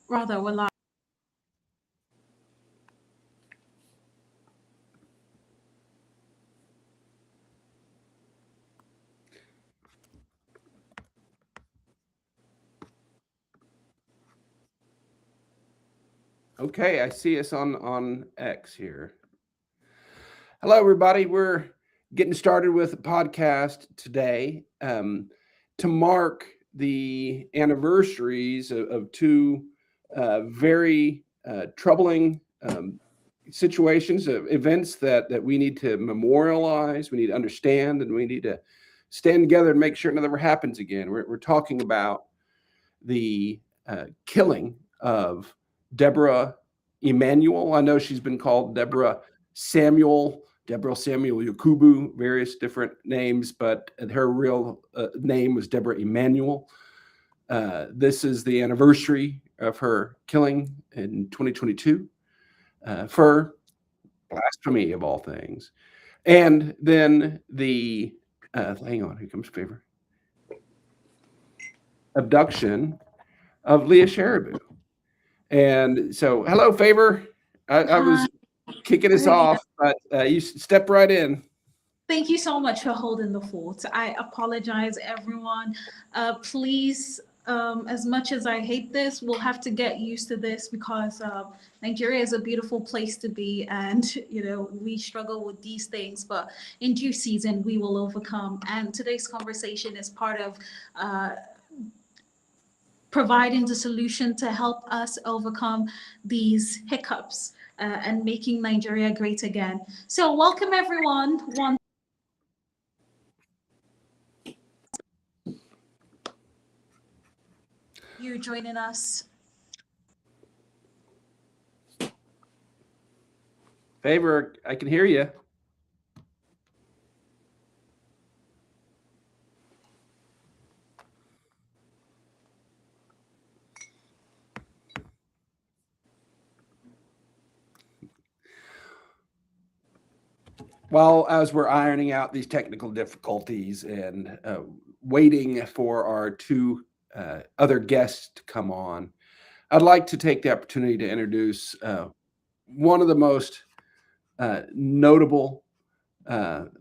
Rather, we're live. Okay, I see us on X here. Hello, everybody. We're getting started with a podcast today to mark the anniversaries of two very troubling situations, events that we need to memorialize, we need to understand, and we need to stand together and make sure it never happens again. We're talking about the killing of Deborah Emanuel. I know she's been called Deborah Samuel, Deborah Samuel Yakubu, various different names, but her real name was Deborah Emanuel. This is the anniversary of her killing in 2022 for blasphemy of all things. And then the, hang on, here comes Favor. Abduction of Leah Shaibu. And so, hello, Favor. I was kicking us off, but you step right in. Thank you so much for holding the fort. I apologize, everyone. Please, as much as I hate this, we'll have to get used to this because Nigeria is a beautiful place to be, and we struggle with these things, but in due season we will overcome. And today's conversation is part of providing the solution to help us overcome these hiccups and making Nigeria great again. So welcome everyone. You joining us. Favor, I can hear you. Well, as we're ironing out these technical difficulties and waiting for our two other guests to come on, I'd like to take the opportunity to introduce one of the most notable. I'm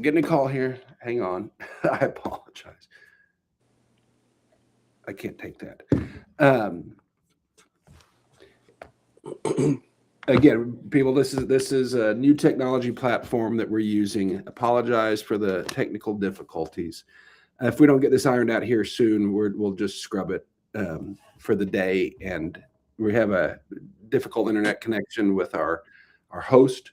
getting a call here. Hang on. I apologize. I can't take that. Again, people, this is a new technology platform that we're using. Apologize for the technical difficulties. If we don't get this ironed out here soon, we'll just scrub it for the day. And we have a difficult internet connection with our host.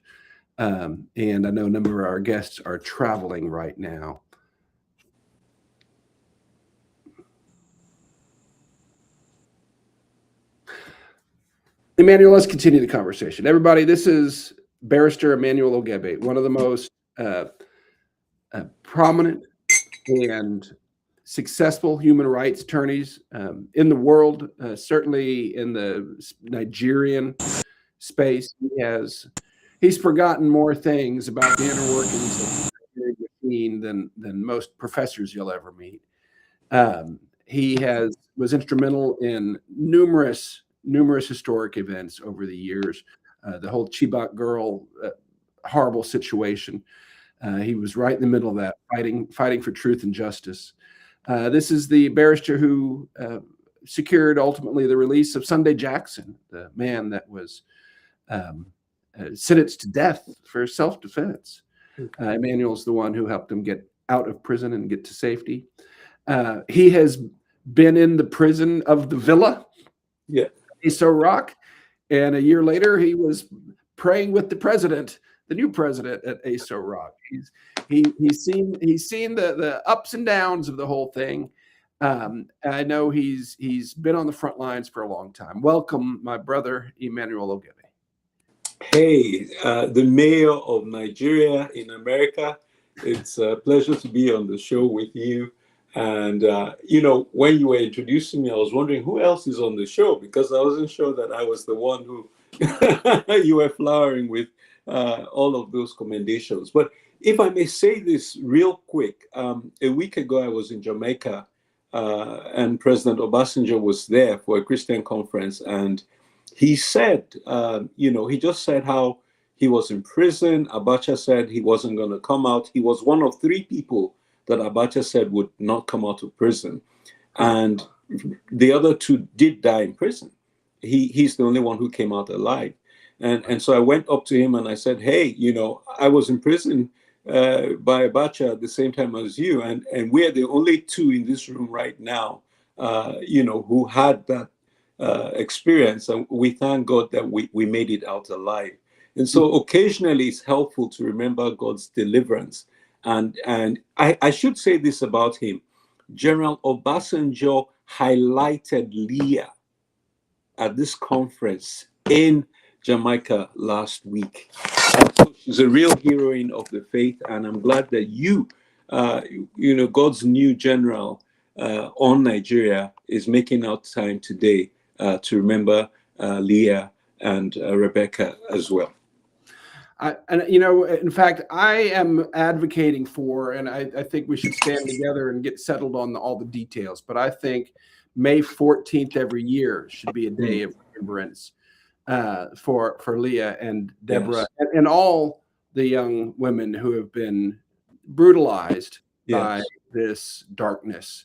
And I know a number of our guests are traveling right now. Emmanuel, let's continue the conversation. Everybody, this is Barrister Emmanuel Ogebe, one of the most prominent and successful human rights attorneys in the world, certainly in the Nigerian space. He's forgotten more things about the inner workings of the Nigerian machine than most professors you'll ever meet. He was instrumental in numerous historic events over the years. The whole Chibok girl, horrible situation. He was right in the middle of that, fighting for truth and justice. This is the barrister who secured ultimately the release of Sunday Jackson, the man that was sentenced to death for self-defense. Emmanuel's the one who helped him get out of prison and get to safety. He has been in the prison of the Villa. Yeah. Aso Rock, and a year later he was praying with the new president at Aso Rock. He's seen the ups and downs of the whole thing. I know he's been on the front lines for a long time. Welcome, my brother Emmanuel Ogebe. Hey, the mayor of Nigeria in America. It's a pleasure to be on the show with you. And, when you were introducing me, I was wondering who else is on the show, because I wasn't sure that I was the one who you were flowering with all of those commendations. But if I may say this real quick, a week ago, I was in Jamaica and President Obasanjo was there for a Christian conference, and he said, he just said how he was in prison. Abacha said he wasn't going to come out. He was one of 3 people that Abacha said would not come out of prison, and the other 2 did die in prison. He's the only one who came out alive. And so I went up to him and I said, hey, I was in prison by Abacha at the same time as you. And we're the only 2 in this room right now, who had that experience. And we thank God that we made it out alive. And so occasionally it's helpful to remember God's deliverance. And I should say this about him. General Obasanjo highlighted Leah at this conference in Jamaica last week. So she's a real heroine of the faith, and I'm glad that God's new general on Nigeria is making out time today to remember Leah and Rebecca as well. In fact, I am advocating for, and I think we should stand together and get settled on all the details, but I think May 14th every year should be a day of remembrance for Leah and Deborah, yes, and all the young women who have been brutalized, yes, by this darkness.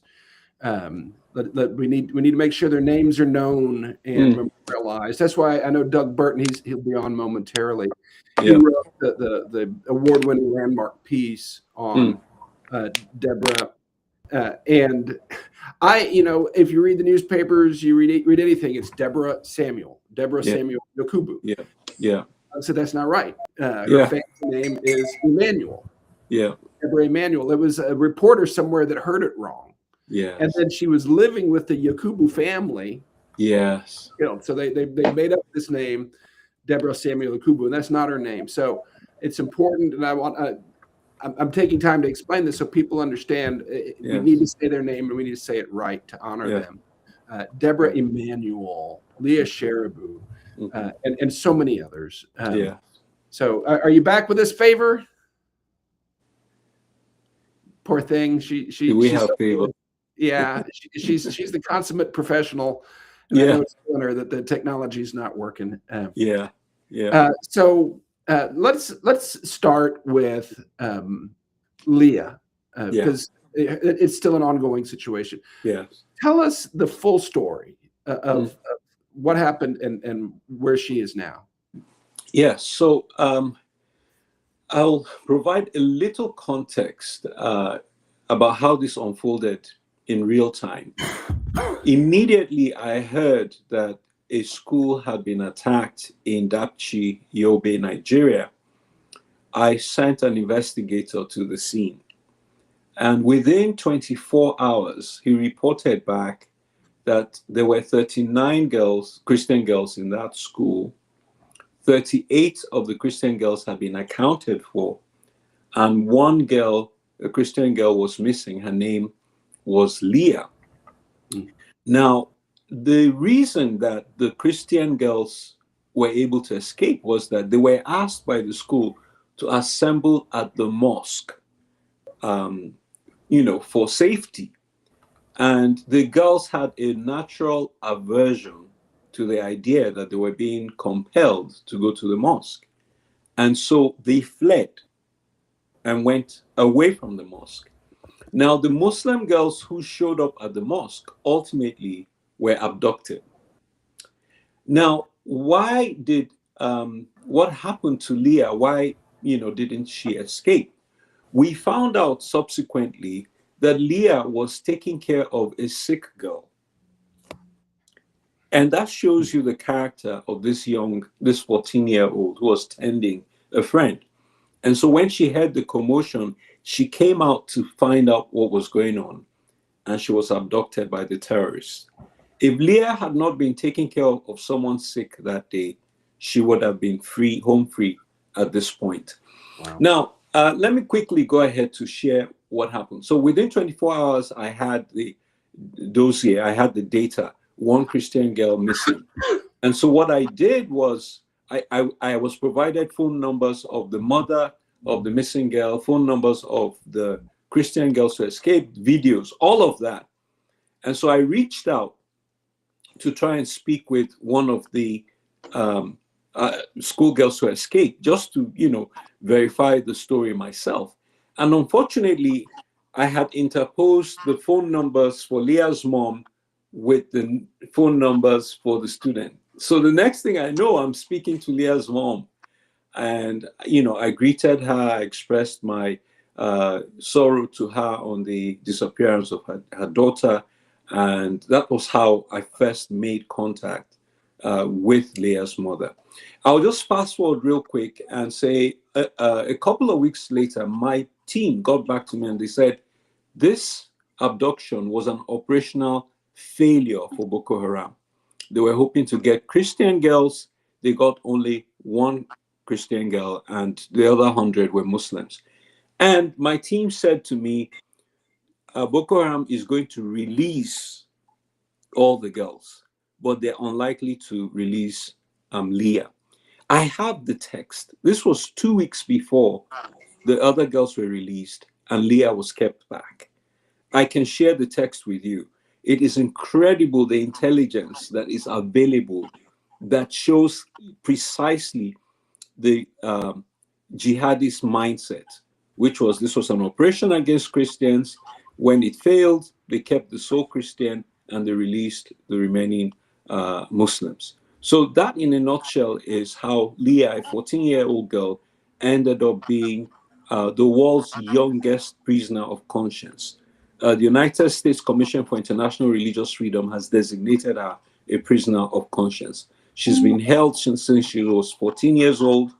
We need to make sure their names are known and memorialized. That's why I know Doug Burton, he'll be on momentarily. He wrote the award-winning landmark piece on Deborah. And if you read the newspapers, you read anything, it's Deborah Samuel Yakubu. Yeah. So that's not right. Her family name is Emmanuel. Yeah. Deborah Emmanuel. It was a reporter somewhere that heard it wrong. Yeah. And then she was living with the Yakubu family. Yes. So they made up this name, Deborah Samuel Yakubu, and that's not her name. So it's important, and I'm taking time to explain this so people understand. Yes. We need to say their name and we need to say it right to honor them. Deborah Emmanuel, Leah Shaibu, and so many others. So are you back with this favor? Poor thing. We have favor. Yeah, she's the consummate professional. And I know it's her that the technology is not working. So let's start with Leah because it's still an ongoing situation. Yes. Tell us the full story of what happened and where she is now. Yes. So I'll provide a little context about how this unfolded in real time. Immediately, I heard that a school had been attacked in Dapchi, Yobe, Nigeria. I sent an investigator to the scene. And within 24 hours, he reported back that there were 39 girls, Christian girls in that school. 38 of the Christian girls had been accounted for. And one girl, a Christian girl, was missing. Her name was Leah. Now, the reason that the Christian girls were able to escape was that they were asked by the school to assemble at the mosque, for safety. And the girls had a natural aversion to the idea that they were being compelled to go to the mosque. And so they fled and went away from the mosque. Now, the Muslim girls who showed up at the mosque ultimately were abducted. Now, why did what happened to Leah? Why didn't she escape? We found out subsequently that Leah was taking care of a sick girl, and that shows you the character of this 14-year-old who was tending a friend. And so when she heard the commotion, she came out to find out what was going on, and she was abducted by the terrorists. If Leah had not been taking care of someone sick that day, she would have been home free at this point. Wow. Now, let me quickly go ahead to share what happened. So within 24 hours, I had the dossier, I had the data, one Christian girl missing. And so what I did was I was provided phone numbers of the mother of the missing girl, phone numbers of the Christian girls who escaped, videos, all of that. And so I reached out to try and speak with one of the schoolgirls who escaped, just to, verify the story myself. And unfortunately, I had interposed the phone numbers for Leah's mom with the phone numbers for the student. So the next thing I know, I'm speaking to Leah's mom. And, I greeted her, I expressed my sorrow to her on the disappearance of her daughter. And that was how I first made contact with Leah's mother. I'll just fast forward real quick and say a couple of weeks later, my team got back to me and they said, this abduction was an operational failure for Boko Haram. They were hoping to get Christian girls. They got only one Christian girl and the other 100 were Muslims. And my team said to me, Boko Haram is going to release all the girls, but they're unlikely to release Leah. I have the text. This was 2 weeks before the other girls were released and Leah was kept back. I can share the text with you. It is incredible, the intelligence that is available that shows precisely the jihadist mindset, this was an operation against Christians. When it failed, they kept the sole Christian and they released the remaining Muslims. So that in a nutshell is how Leah, a 14-year-old girl, ended up being the world's youngest prisoner of conscience. The United States Commission for International Religious Freedom has designated her a prisoner of conscience. She's been held since she was 14 years old,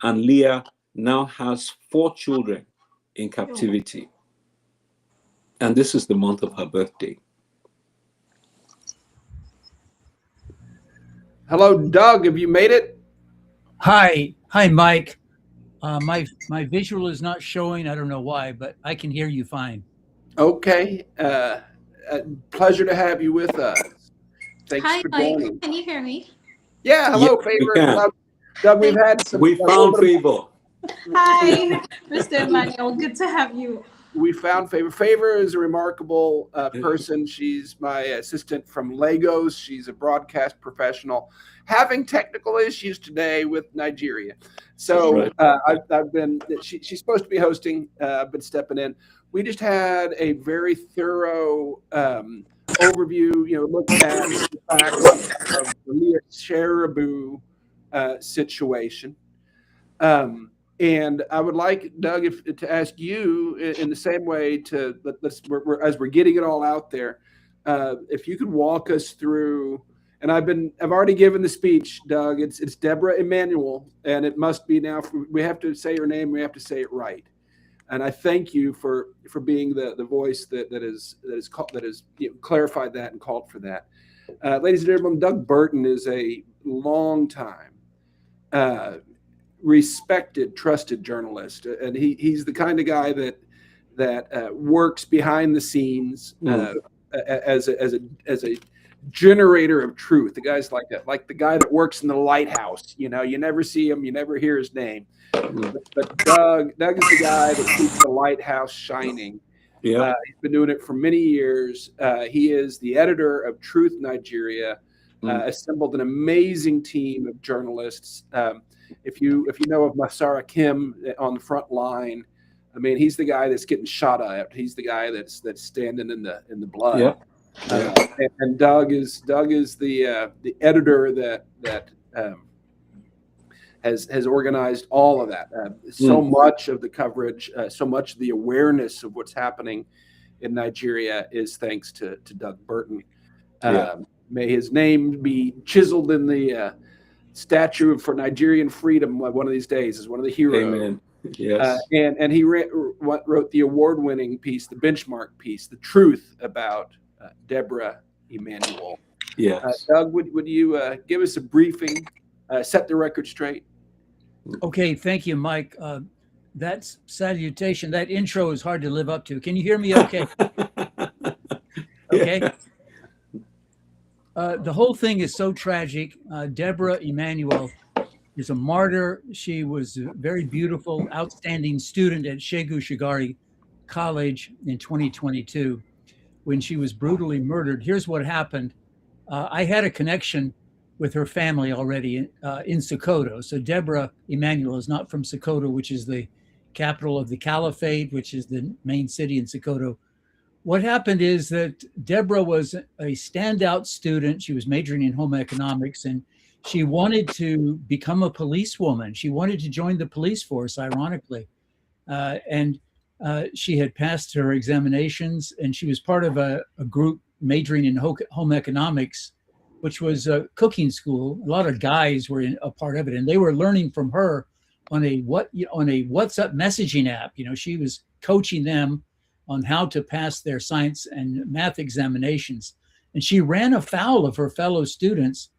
and Leah now has 4 children in captivity. And this is the month of her birthday. Hello, Doug. Have you made it? Hi, Mike. My visual is not showing. I don't know why, but I can hear you fine. Okay. Pleasure to have you with us. Thanks Hi, for Mike. joining. Can you hear me? Yeah. Hello, Yeah, we Favor. can. Doug, we've had some. We found Favor. Hi, Mr. Emmanuel. Good to have you. We found Favor. Favor is a remarkable person. She's my assistant from Lagos. She's a broadcast professional, having technical issues today with Nigeria. So I've been. She's supposed to be hosting. I've been stepping in. We just had a very thorough overview. Look at the facts of the Leah Shaibu situation. And I would like, Doug, to ask you in the same way as we're getting it all out there, if you could walk us through. And I've already given the speech, Doug. It's Deborah Samuel, and it must be now. We have to say her name. We have to say it right. And I thank you for being the voice that has clarified that and called for that. Ladies and gentlemen, Doug Burton is a long time respected, trusted journalist, and he's the kind of guy that works behind the scenes as a generator of truth. The guy's like the guy that works in the lighthouse. You never see him, you never hear his name. But Doug is the guy that keeps the lighthouse shining. Yeah, he's been doing it for many years. He is the editor of Truth Nigeria. Assembled an amazing team of journalists. If you know of Masara Kim on the front line, I mean, he's the guy that's getting shot at. He's the guy that's standing in the blood. Yeah. And Doug is the editor that has organized all of that. So much of the coverage, so much of the awareness of what's happening in Nigeria is thanks to Doug Burton. May his name be chiseled in the statue for Nigerian freedom one of these days as one of the heroes. Amen. Yes. And he wrote the award-winning piece, the benchmark piece, The Truth About Deborah Samuel. Yes. Doug, would you give us a briefing, set the record straight? Okay, thank you, Mike. That salutation, that intro is hard to live up to. Can you hear me okay? Okay. Yeah. The whole thing is so tragic. Deborah Samuel is a martyr. She was a very beautiful, outstanding student at Shegu Shigari College in 2022. when she was brutally murdered. Here's what happened. I had a connection with her family already in Sokoto. So Deborah Emanuel is not from Sokoto, which is the capital of the Caliphate, which is the main city in Sokoto. What happened is that Deborah was a standout student. She was majoring in home economics, and she wanted to become a policewoman. She wanted to join the police force, ironically. And she had passed her examinations, and she was part of a group majoring in home economics, which was a cooking school. A lot of guys were a part of it, and they were learning from her on a WhatsApp messaging app. She was coaching them on how to pass their science and math examinations, and she ran afoul of her fellow students.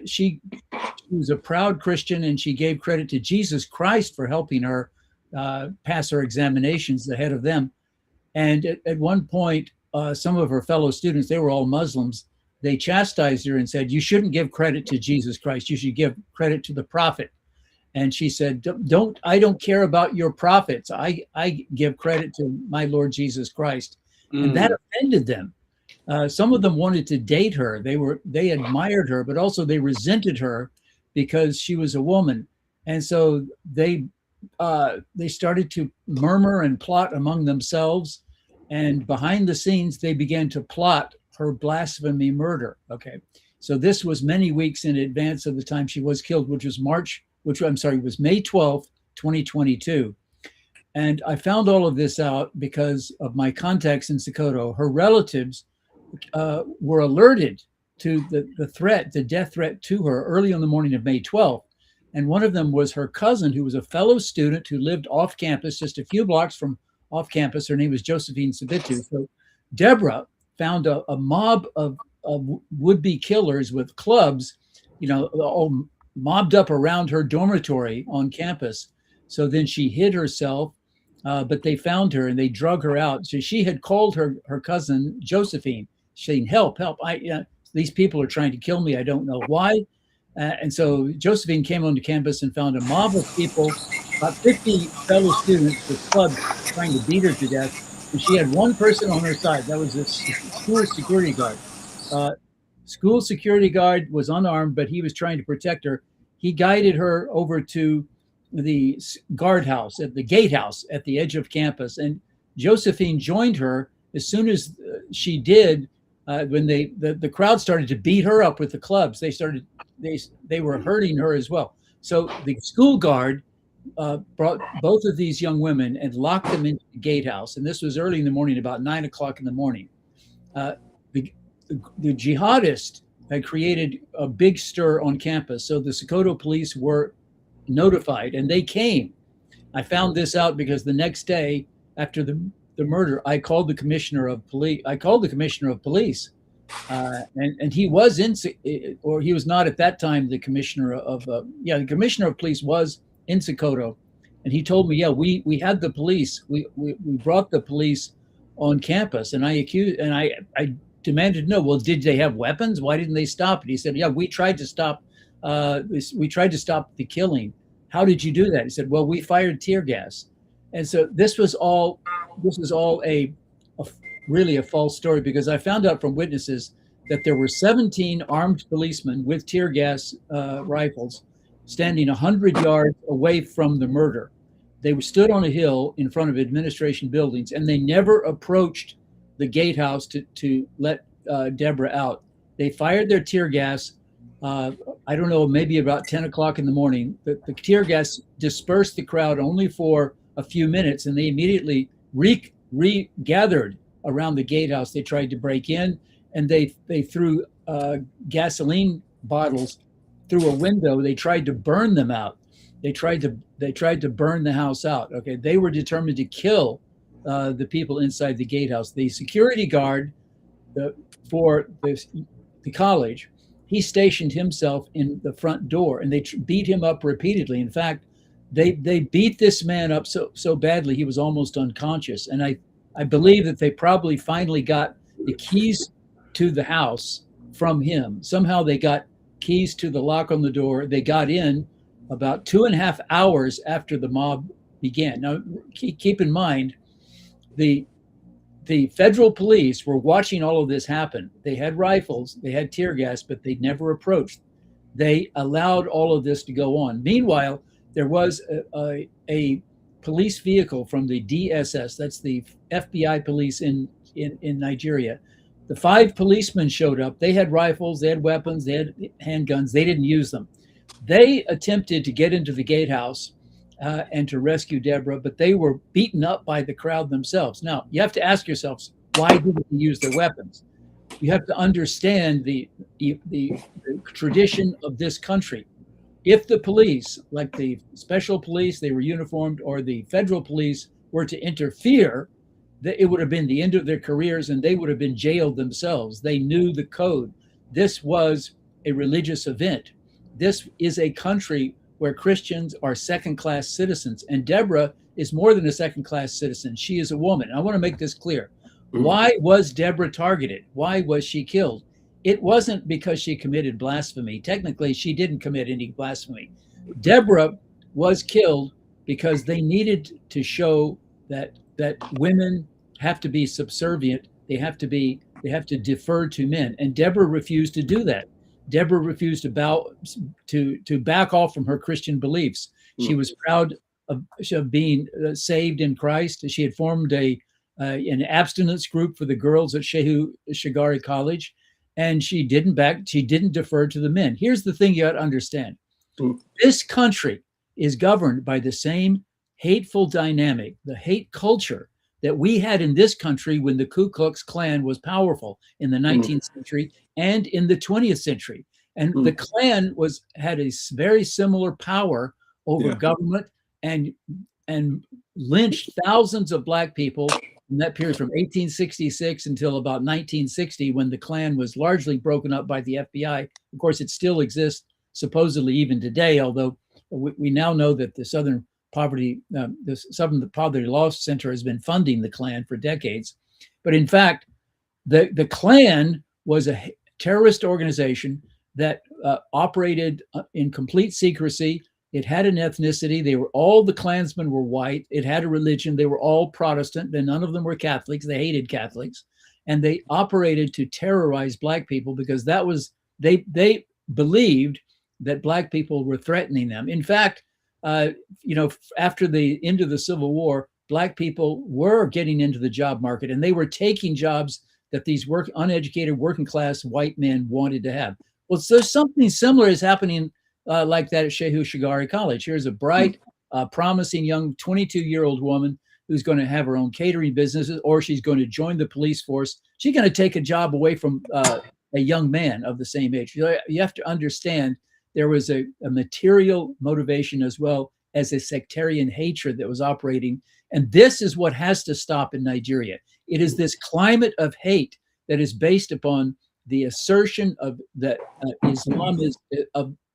She was a proud Christian, and she gave credit to Jesus Christ for helping her pass her examinations ahead of them. And at one point, some of her fellow students, they were all Muslims, they chastised her and said, "You shouldn't give credit to Jesus Christ. You should give credit to the prophet." And she said, I don't care about your prophets. I give credit to my Lord Jesus Christ. And that offended them. Some of them wanted to date her. They admired her, but also they resented her because she was a woman. And so they started to murmur and plot among themselves. And behind the scenes, they began to plot her blasphemy murder. Okay. So this was many weeks in advance of the time she was killed, which was May 12th, 2022. And I found all of this out because of my contacts in Sokoto. Her relatives were alerted to the death threat to her early on the morning of May 12th. And one of them was her cousin, who was a fellow student who lived off campus, just a few blocks from off campus. Her name was Josephine Sabitu. So Deborah found a mob of would-be killers with clubs, all mobbed up around her dormitory on campus. So then she hid herself, but they found her and they drug her out. So she had called her cousin Josephine, saying, "Help, help. These people are trying to kill me. I don't know why." And so Josephine came onto campus and found a mob of people, about 50 fellow students with clubs trying to beat her to death. And she had one person on her side. That was a school security guard. School security guard was unarmed, but he was trying to protect her. He guided her over to the guardhouse, at the gatehouse at the edge of campus. And Josephine joined her as soon as she did. When the crowd started to beat her up with the clubs, they were hurting her as well. So the school guard brought both of these young women and locked them into the gatehouse. And this was early in the morning, about 9 o'clock in the morning. The jihadists had created a big stir on campus. So the Sokoto police were notified and they came. I found this out because the next day after the murder, I called the commissioner of police. And he was he was not at that time the commissioner of the commissioner of police was in Sokoto, and he told me, we had the police, we brought the police on campus, and I demanded to know, well, did they have weapons? Why didn't they stop it? He said, we tried to stop the killing. How did you do that? He said, well, we fired tear gas. And so this was all really a false story, because I found out from witnesses that there were 17 armed policemen with tear gas rifles standing 100 yards away from the murder. They stood on a hill in front of administration buildings, and they never approached the gatehouse to let Deborah out. They fired their tear gas, I don't know, maybe about 10 o'clock in the morning. The tear gas dispersed the crowd only for a few minutes, and they immediately regathered around the gatehouse. They tried to break in, and they threw gasoline bottles through a window. They tried to burn them out. They tried to burn the house out. Okay, they were determined to kill the people inside the gatehouse. The security guard for the college, he stationed himself in the front door, and they beat him up repeatedly. In fact, they beat this man up so badly he was almost unconscious. And I believe that they probably finally got the keys to the house from him. Somehow they got keys to the lock on the door. They got in about 2.5 hours after the mob began. Now, keep in mind, the the federal police were watching all of this happen. They had rifles, they had tear gas, but they never approached. They allowed all of this to go on. Meanwhile, there was a police vehicle from the DSS, that's the FBI police in Nigeria. The 5 policemen showed up. They had rifles, they had weapons, they had handguns. They didn't use them. They attempted to get into the gatehouse and to rescue Deborah, but they were beaten up by the crowd themselves. Now, you have to ask yourselves, why didn't they use their weapons? You have to understand the tradition of this country. If the police, like the special police, they were uniformed, or the federal police were to interfere, it would have been the end of their careers and they would have been jailed themselves. They knew the code. This was a religious event. This is a country where Christians are second-class citizens, and Deborah is more than a second-class citizen. She is a woman. I want to make this clear. Why was Deborah targeted? Why was she killed? It wasn't because she committed blasphemy. Technically, she didn't commit any blasphemy. Deborah was killed because they needed to show that women have to be subservient. They have to defer to men. And Deborah refused to do that. Deborah refused to back off from her Christian beliefs. She was proud of being saved in Christ. She had formed an abstinence group for the girls at Shehu Shigari College, and she didn't defer to the men. Here's the thing you got to understand. This country is governed by the same hateful dynamic, the hate culture that we had in this country when the Ku Klux Klan was powerful in the 19th century and in the 20th century. And the Klan had a very similar power over government and lynched thousands of Black people in that period from 1866 until about 1960, when the Klan was largely broken up by the FBI. Of course, it still exists supposedly even today, although we now know that the Southern Poverty Law Center has been funding the Klan for decades. But in fact, the Klan was a terrorist organization that operated in complete secrecy. It had an ethnicity. All the Klansmen were white. It had a religion. They were all Protestant, and none of them were Catholics. They hated Catholics. And they operated to terrorize Black people because they believed that Black people were threatening them. In fact, after the end of the Civil War, Black people were getting into the job market, and they were taking jobs that these uneducated working class white men wanted to have. Well, so something similar is happening like that at Shehu Shigari College. Here's a bright, promising young 22-year-old woman who's going to have her own catering businesses, or she's going to join the police force. She's going to take a job away from a young man of the same age. You have to understand there was a material motivation as well as a sectarian hatred that was operating. And this is what has to stop in Nigeria. It is this climate of hate that is based upon the assertion of that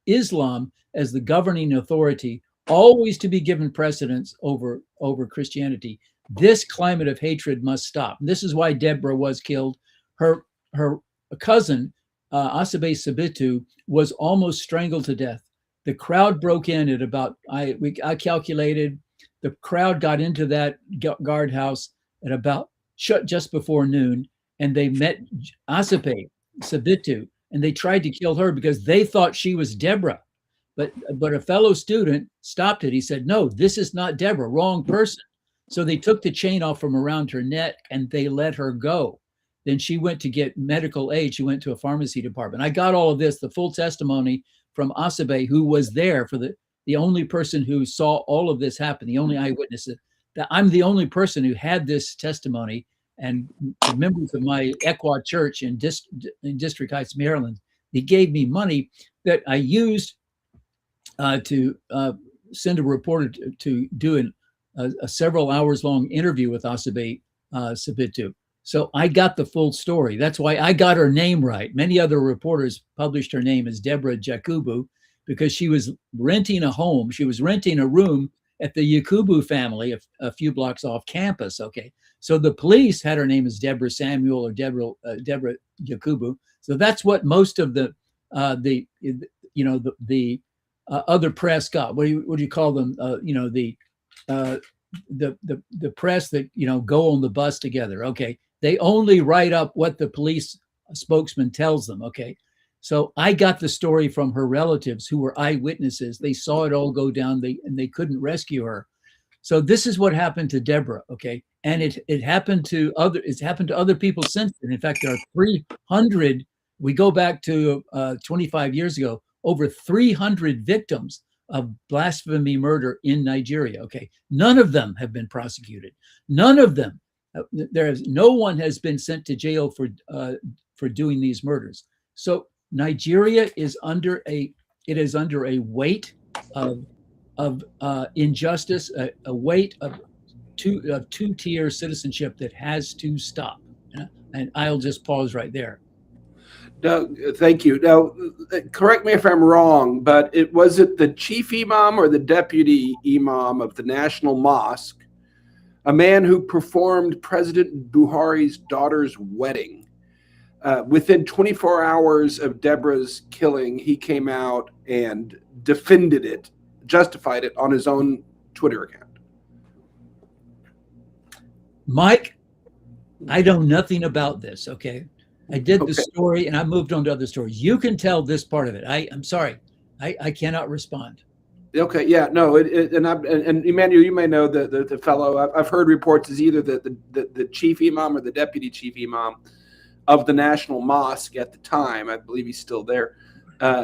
Islam as the governing authority, always to be given precedence over Christianity. This climate of hatred must stop. And this is why Deborah was killed. Her cousin, Asabe Sabitu, was almost strangled to death. The crowd broke in at about, I calculated, the crowd got into that guardhouse at about just before noon, and they met Asabe Sabitu, and they tried to kill her because they thought she was Deborah. But a fellow student stopped it. He said, "No, this is not Deborah, wrong person." So they took the chain off from around her neck and they let her go. Then she went to get medical aid. She went to a pharmacy department. I got all of this, the full testimony from Asabe, who was there for the only person who saw all of this happen, the only eyewitness. That I'm the only person who had this testimony, and the members of my Equa church in District Heights, Maryland, they gave me money that I used to send a reporter to do a several hours long interview with Asabe Sabitu. So I got the full story. That's why I got her name right. Many other reporters published her name as Deborah Jakubu because she was renting a home. She was renting a room at the Yakubu family a few blocks off campus. Okay, so the police had her name as Deborah Samuel or Deborah Yakubu. So that's what most of the other press got. What do you call them? the press that, go on the bus together. Okay. They only write up what the police spokesman tells them. Okay. So I got the story from her relatives who were eyewitnesses. They saw it all go down. They couldn't rescue her. So this is what happened to Deborah. Okay. And it happened to other people since then. In fact, there are 300, we go back to 25 years ago, over 300 victims of blasphemy murder in Nigeria. Okay. None of them have been prosecuted. None of them. No one has been sent to jail for doing these murders. So Nigeria is under a weight of injustice, a weight of two-tier citizenship that has to stop. And I'll just pause right there. No, thank you. Now, correct me if I'm wrong, but was it the chief imam or the deputy imam of the National Mosque, a man who performed President Buhari's daughter's wedding? Within 24 hours of Deborah's killing, he came out and defended it, justified it on his own Twitter account. Mike, I know nothing about this, okay? I did the story and I moved on to other stories. You can tell this part of it. I'm sorry. I cannot respond. Okay, yeah, no, and Emmanuel, you may know the fellow. I've heard reports is either the chief imam or the deputy chief imam of the National Mosque at the time. I believe he's still there.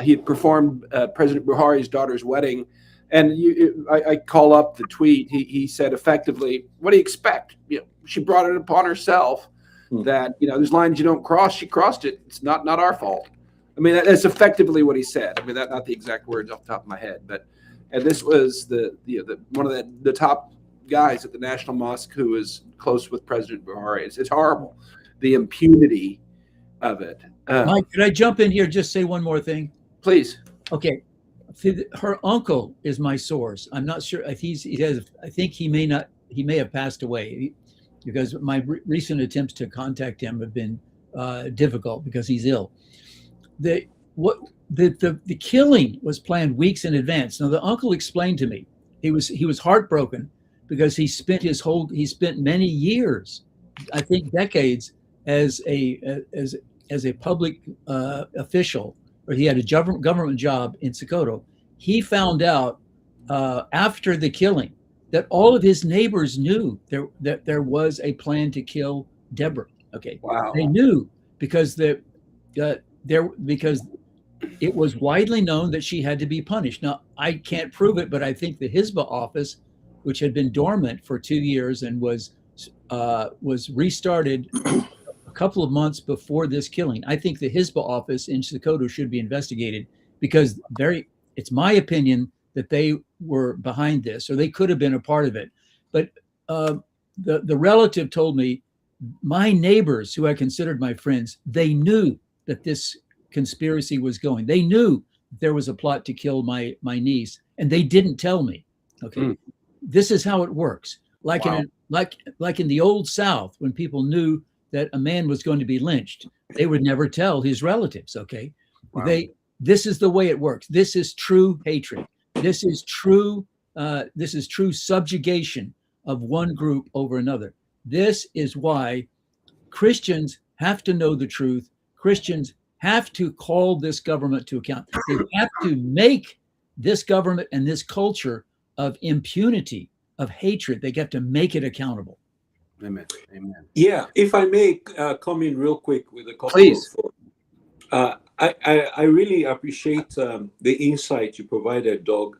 He had performed President Buhari's daughter's wedding, and I call up the tweet. He said effectively, "What do you expect? She brought it upon herself that there's lines you don't cross. She crossed it. It's not our fault." I mean, that's effectively what he said. I mean, that's not the exact words off the top of my head, but. And this was one of the top guys at the National Mosque who was close with President Buhari. It's horrible, the impunity of it. Mike, could I jump in here? Just say one more thing, please. Okay, her uncle is my source. I'm not sure if I think he may have passed away because my recent attempts to contact him have been difficult because he's ill. The killing was planned weeks in advance. Now the uncle explained to me he was heartbroken because he spent many years, I think decades, as a public official, or he had a government job in Sokoto. He found out after the killing that all of his neighbors knew that there was a plan to kill Deborah. Okay, wow. They knew because it was widely known that she had to be punished. Now, I can't prove it, but I think the Hizbah office, which had been dormant for 2 years and was restarted a couple of months before this killing. I think the Hizbah office in Sokoto should be investigated because it's my opinion that they were behind this, or they could have been a part of it. But the relative told me, my neighbors, who I considered my friends, they knew that this conspiracy was going. They knew there was a plot to kill my niece, and they didn't tell me. Okay, This is how it works. Like in the old South, when people knew that a man was going to be lynched, they would never tell his relatives. Okay, wow. This is the way it works. This is true hatred. This is true subjugation of one group over another. This is why Christians have to know the truth. Christians have to call this government to account. They have to make this government and this culture of impunity, of hatred, they have to make it accountable. Amen. Amen. Yeah, if I may come in real quick with a couple Please. I really appreciate the insight you provided, Doug,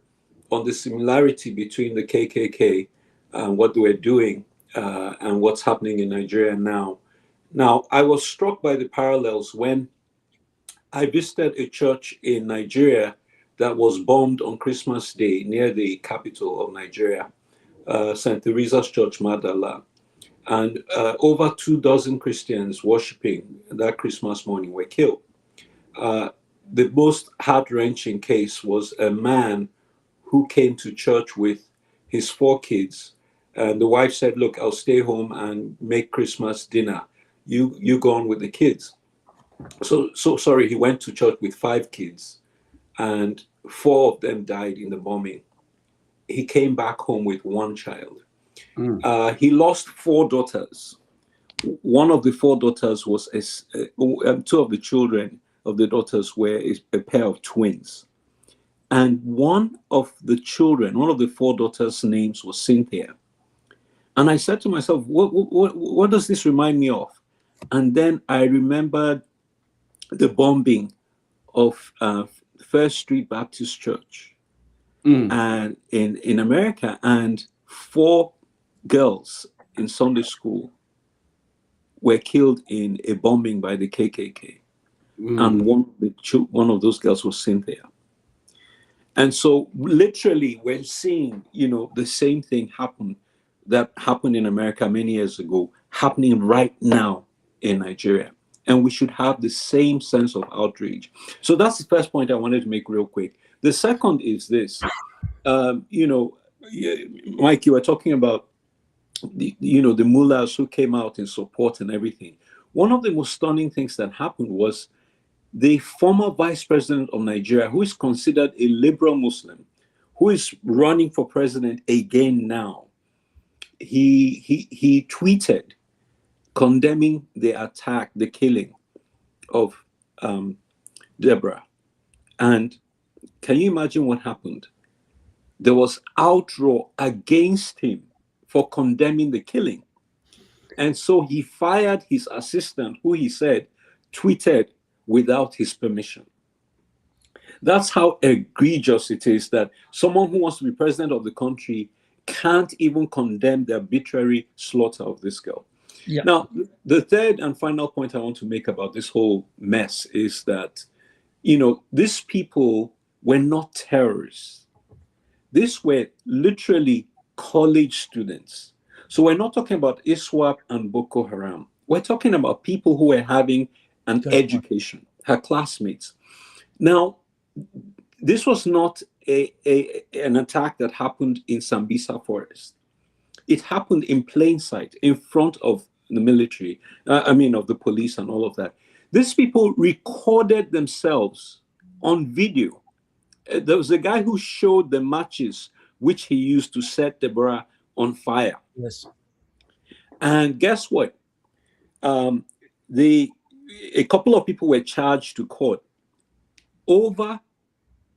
on the similarity between the KKK and what they were doing and what's happening in Nigeria now. Now, I was struck by the parallels when I visited a church in Nigeria that was bombed on Christmas Day near the capital of Nigeria, St. Teresa's Church, Madala. And over 24 Christians worshiping that Christmas morning were killed. The most heart-wrenching case was a man who came to church with his 4 kids. And the wife said, "Look, I'll stay home and make Christmas dinner. You go on with the kids." So sorry, he went to church with 5 kids and 4 of them died in the bombing. He came back home with 1 child. He lost 4 daughters. One of the 4 daughters was 2 of the children of the daughters were a pair of twins. And one of the 4 daughters' names was Cynthia. And I said to myself, what does this remind me of? And then I remembered the bombing of First Street Baptist Church and in America, and 4 girls in Sunday school were killed in a bombing by the KKK. And one of those girls was Cynthia. And so literally we're seeing, the same thing that happened in America many years ago, happening right now in Nigeria. And we should have the same sense of outrage. So that's the first point I wanted to make real quick. The second is this, Mike, you were talking about the mullahs who came out in support and everything. One of the most stunning things that happened was the former vice president of Nigeria, who is considered a liberal Muslim, who is running for president again now. He tweeted condemning the attack, the killing of Deborah. And can you imagine what happened? There was outroar against him for condemning the killing. And so he fired his assistant, who he said tweeted without his permission. That's how egregious it is that someone who wants to be president of the country can't even condemn the arbitrary slaughter of this girl. Yeah. Now, the third and final point I want to make about this whole mess is that, these people were not terrorists. These were literally college students. So we're not talking about ISWAP and Boko Haram. We're talking about people who were having an education, her classmates. Now, this was not an attack that happened in Sambisa Forest. It happened in plain sight, in front of the military, of the police and all of that. These people recorded themselves on video. There was a guy who showed the matches which he used to set Deborah on fire. Yes. And guess what? A couple of people were charged to court. Over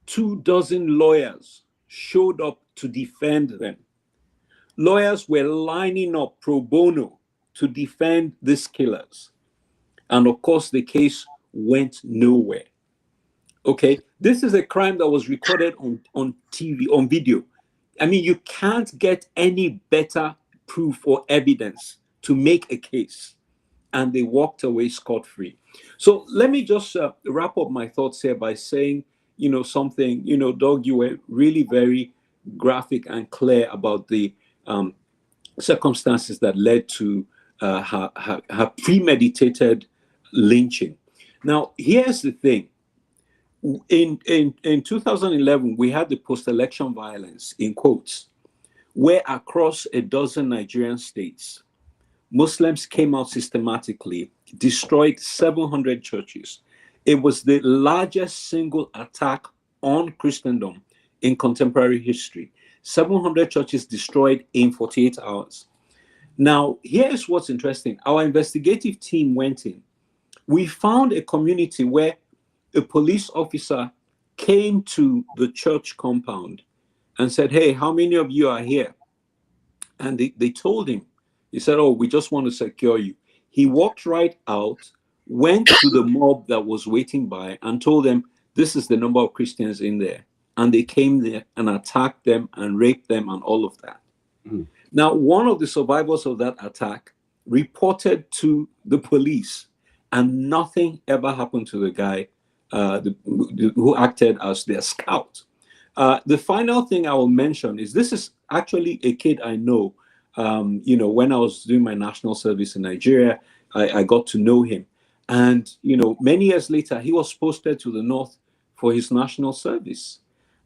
24 lawyers showed up to defend them. Lawyers were lining up pro bono to defend these killers. And of course, the case went nowhere. Okay, this is a crime that was recorded on TV, on video. I mean, you can't get any better proof or evidence to make a case. And they walked away scot-free. So let me just wrap up my thoughts here by saying, something, Doug, you were really very graphic and clear about the circumstances that led to her premeditated lynching. Now, here's the thing. In 2011, we had the post-election violence, in quotes, where across a dozen Nigerian states, Muslims came out systematically, destroyed 700 churches. It was the largest single attack on Christendom in contemporary history. 700 churches destroyed in 48 hours. Now, here's what's interesting. Our investigative team went in. We found a community where a police officer came to the church compound and said, "Hey, how many of you are here?" And they told him. He said, "Oh, we just want to secure you." He walked right out, went to the mob that was waiting by and told them, "This is the number of Christians in there." And they came there and attacked them and raped them and all of that. Mm. Now, one of the survivors of that attack reported to the police, and nothing ever happened to the guy who acted as their scout. The final thing I will mention is this is actually a kid I know. When I was doing my national service in Nigeria, I got to know him. And, many years later, he was posted to the north for his national service.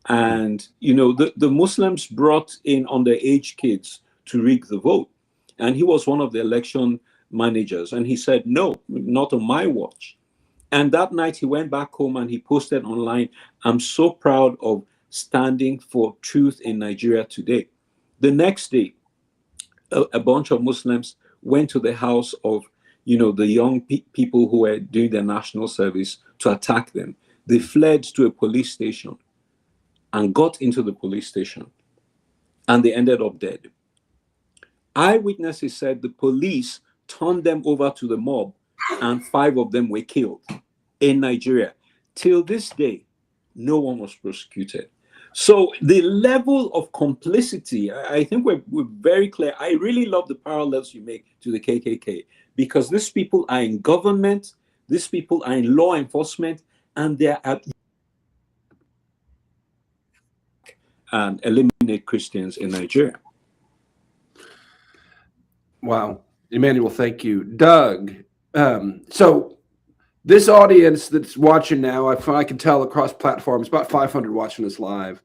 And, the Muslims brought in underage kids to rig the vote. And he was one of the election managers. And he said, "No, not on my watch." And that night he went back home and he posted online, "I'm so proud of standing for truth in Nigeria today." The next day, a bunch of Muslims went to the house of, the young people who were doing their national service to attack them. They fled to a police station and got into the police station, and they ended up dead. Eyewitnesses said the police turned them over to the mob, and 5 of them were killed in Nigeria. Till this day, no one was prosecuted. So the level of complicity, I think we're very clear. I really love the parallels you make to the KKK, because these people are in government, these people are in law enforcement, and they're at and eliminate Christians in Nigeria. Wow. Emmanuel, thank you. Doug, so this audience that's watching now, I can tell across platforms, about 500 watching us live.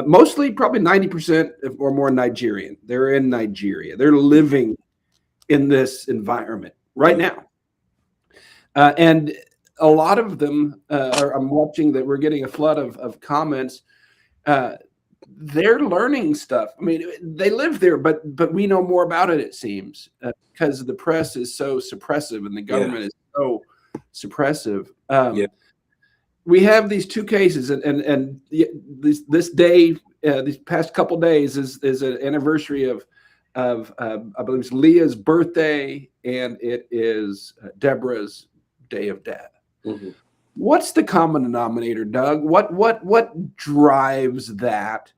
Mostly, probably 90% or more Nigerian. They're in Nigeria. They're living in this environment right now. And a lot of them, I'm watching that we're getting a flood of comments. They're learning stuff. I mean, they live there, but we know more about it, it seems, because the press is so suppressive and the government is so suppressive. We have these 2 cases, and this day, these past couple days is an anniversary of I believe it's Leah's birthday, and it is Deborah's day of death. Mm-hmm. What's the common denominator, Doug? What drives that,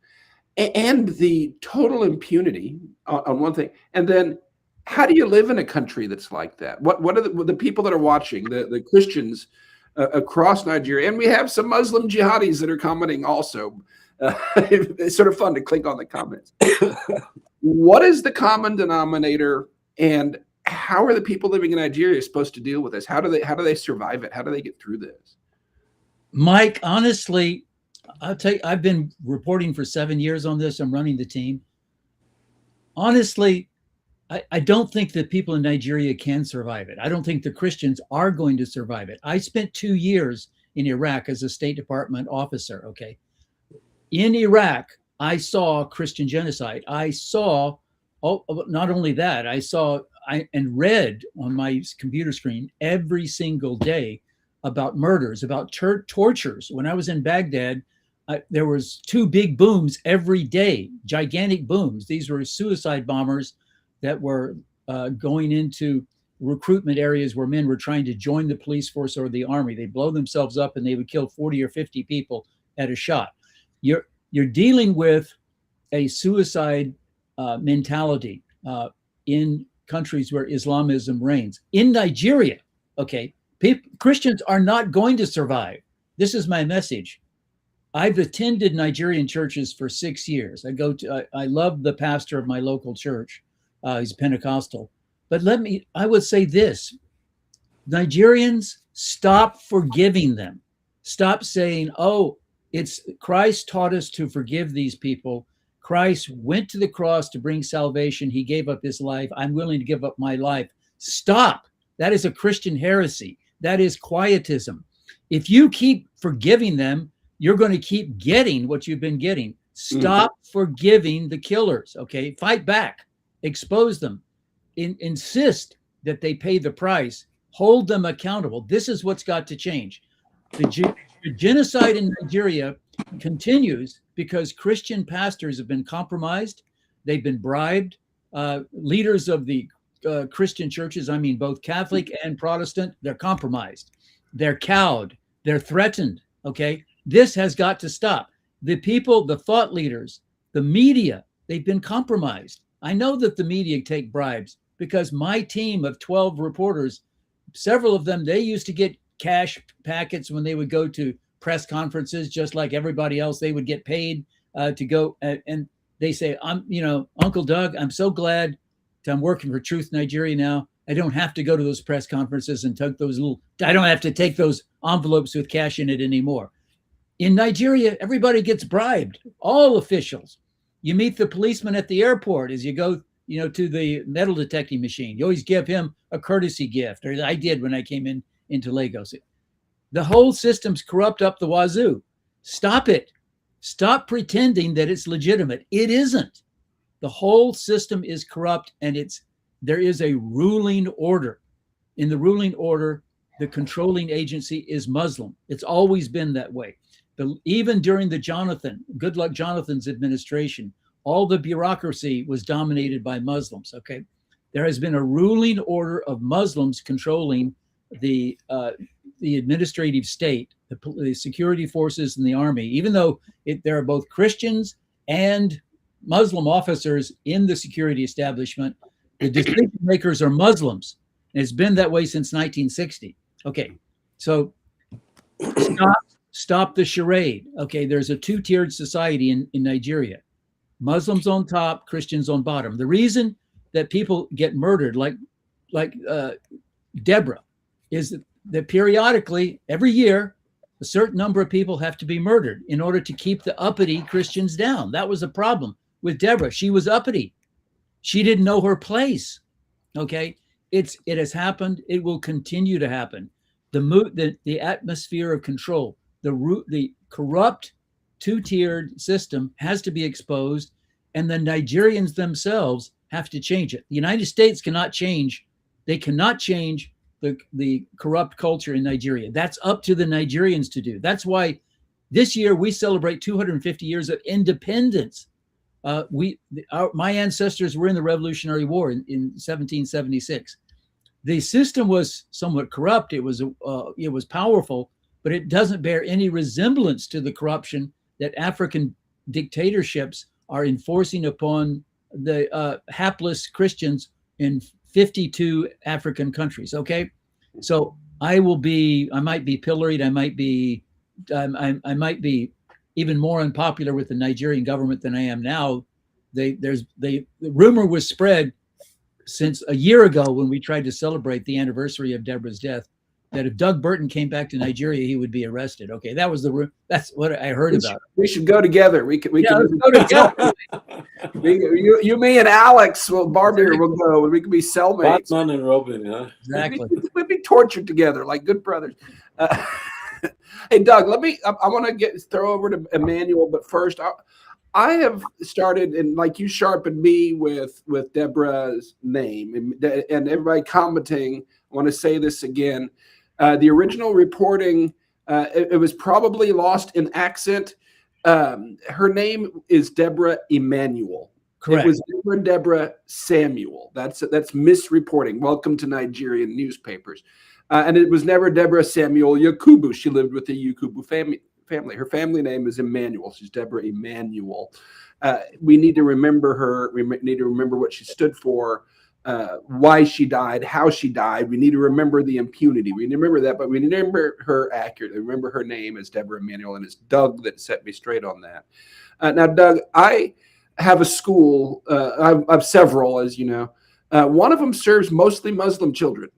and the total impunity on one thing, and then how do you live in a country that's like that? What are the people that are watching, the Christians across Nigeria, and we have some Muslim jihadis that are commenting also. It's sort of fun to click on the comments. What is the common denominator, and how are the people living in Nigeria supposed to deal with this? How do they survive it? How do they get through this? Mike, honestly, I'll tell you, I've been reporting for 7 years on this. I'm running the team. Honestly, I don't think that people in Nigeria can survive it. I don't think the Christians are going to survive it. I spent 2 years in Iraq as a State Department officer, okay? In Iraq, I saw Christian genocide. I saw, not only that, and read on my computer screen every single day about murders, about tortures. When I was in Baghdad, there was 2 big booms every day, gigantic booms. These were suicide bombers that were going into recruitment areas where men were trying to join the police force or the army. They blow themselves up and they would kill 40 or 50 people at a shot. You're dealing with a suicide mentality in countries where Islamism reigns. In Nigeria, okay, Christians are not going to survive. This is my message. I've attended Nigerian churches for 6 years. I love the pastor of my local church. He's Pentecostal. But I would say this: Nigerians, stop forgiving them. Stop saying, oh, it's Christ taught us to forgive these people. Christ went to the cross to bring salvation. He gave up his life. I'm willing to give up my life. Stop. That is a Christian heresy. That is quietism. If you keep forgiving them, you're going to keep getting what you've been getting. Stop forgiving the killers, okay? Fight back. Expose them. Insist that they pay the price. Hold them accountable. This is what's got to change. The genocide in Nigeria continues because Christian pastors have been compromised. They've been bribed. Leaders of the Christian churches, I mean both Catholic and Protestant, they're compromised. They're cowed. They're threatened, okay? This has got to stop. The people, the thought leaders, the media, they've been compromised. I know that the media take bribes because my team of 12 reporters, several of them, they used to get cash packets when they would go to press conferences, just like everybody else. They would get paid to go. And they say, Uncle Doug, I'm so glad I'm working for Truth Nigeria now. I don't have to go to those press conferences and I don't have to take those envelopes with cash in it anymore. In Nigeria, everybody gets bribed, all officials. You meet the policeman at the airport as you go, to the metal detecting machine. You always give him a courtesy gift, or I did when I came into Lagos. The whole system's corrupt up the wazoo. Stop it. Stop pretending that it's legitimate. It isn't. The whole system is corrupt, and there is a ruling order. In the ruling order, the controlling agency is Muslim. It's always been that way. Even during the Goodluck Jonathan's administration, all the bureaucracy was dominated by Muslims. Okay, there has been a ruling order of Muslims controlling the administrative state, the security forces, and the army. Even though there are both Christians and Muslim officers in the security establishment, the decision makers are Muslims. And it's been that way since 1960. Okay, so stop the charade. Okay, there's a two-tiered society in Nigeria. Muslims on top, Christians on bottom. The reason that people get murdered, like Deborah, is that periodically, every year, a certain number of people have to be murdered in order to keep the uppity Christians down. That was a problem with Deborah. She was uppity. She didn't know her place. Okay, it has happened. It will continue to happen. The atmosphere of control, the corrupt two-tiered system has to be exposed, and the Nigerians themselves have to change it. The United States cannot change. They cannot change the corrupt culture in Nigeria. That's up to the Nigerians to do. That's why this year we celebrate 250 years of independence. My ancestors were in the Revolutionary War in 1776. The system was somewhat corrupt. It was powerful, but it doesn't bear any resemblance to the corruption that African dictatorships are enforcing upon the hapless Christians in 52 African countries. Okay, so I might be pilloried. I might be even more unpopular with the Nigerian government than I am now. The rumor was spread since a year ago when we tried to celebrate the anniversary of Deborah's death, that if Doug Burton came back to Nigeria, he would be arrested. Okay, that's what I heard about. We should go together. We can let's go together. you, me, and Alex, Barbier will go, and we can be cellmates. Batman and Robin, huh? Exactly. We'd be tortured together like good brothers. Hey, Doug, I want to throw over to Emmanuel, but first, I have started, and like you sharpened me with Deborah's name, and everybody commenting. I want to say this again. The original reporting, it was probably lost in accent. Her name is Deborah Emmanuel. Correct. It was Deborah Samuel. That's misreporting. Welcome to Nigerian newspapers. And it was never Deborah Samuel Yakubu. She lived with the Yakubu family. Her family name is Emmanuel. She's Deborah Emmanuel. We need to remember her. We need to remember what she stood for, why she died, how she died. We need to remember the impunity. We need to remember that, but we need to remember her accurately. Remember her name as Deborah Emmanuel, and it's Doug that set me straight on that. Now, Doug, I have a school. I've several, as you know. One of them serves mostly Muslim children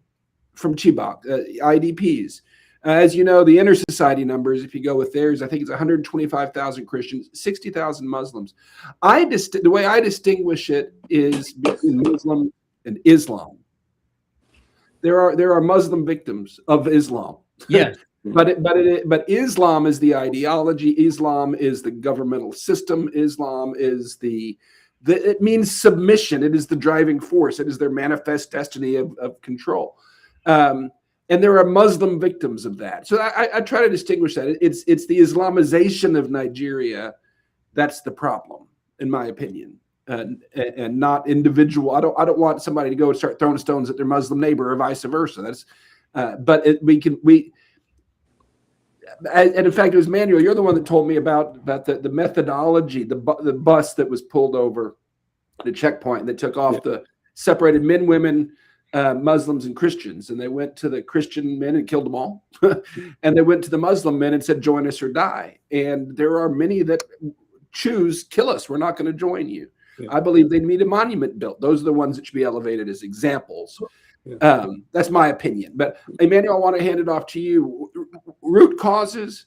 from Chibok, IDPs. As you know, the inner society numbers, if you go with theirs, I think it's 125,000 Christians, 60,000 Muslims. The way I distinguish it is between Muslim and Islam. There are Muslim victims of Islam. Yes. But Islam is the ideology. Islam is the governmental system. Islam is it means submission. It is the driving force. It is their manifest destiny of control. And there are Muslim victims of that. So I try to distinguish that. It's the Islamization of Nigeria that's the problem, in my opinion, and not individual. I don't want somebody to go and start throwing stones at their Muslim neighbor or vice versa. And in fact, it was Manuel. You're the one that told me about the methodology, the bus that was pulled over the checkpoint that took off the separated men, women, Muslims and Christians, and they went to the Christian men and killed them all, and they went to the Muslim men and said, "Join us or die." And there are many that choose kill us. We're not going to join you. Yeah. I believe they need a monument built. Those are the ones that should be elevated as examples. Yeah. That's my opinion. But Emmanuel, I want to hand it off to you. Root causes,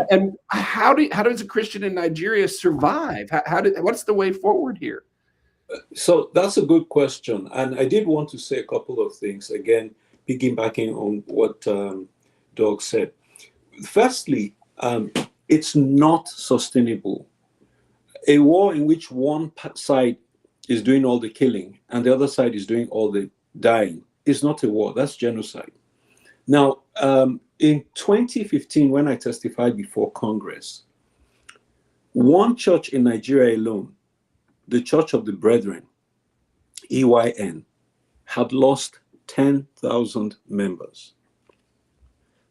and how does a Christian in Nigeria survive? What's the way forward here? So that's a good question. And I did want to say a couple of things, again, piggybacking on what Doug said. Firstly, it's not sustainable. A war in which one side is doing all the killing and the other side is doing all the dying, it's not a war. That's genocide. Now, in 2015, when I testified before Congress, one church in Nigeria alone, the Church of the Brethren, EYN, had lost 10,000 members.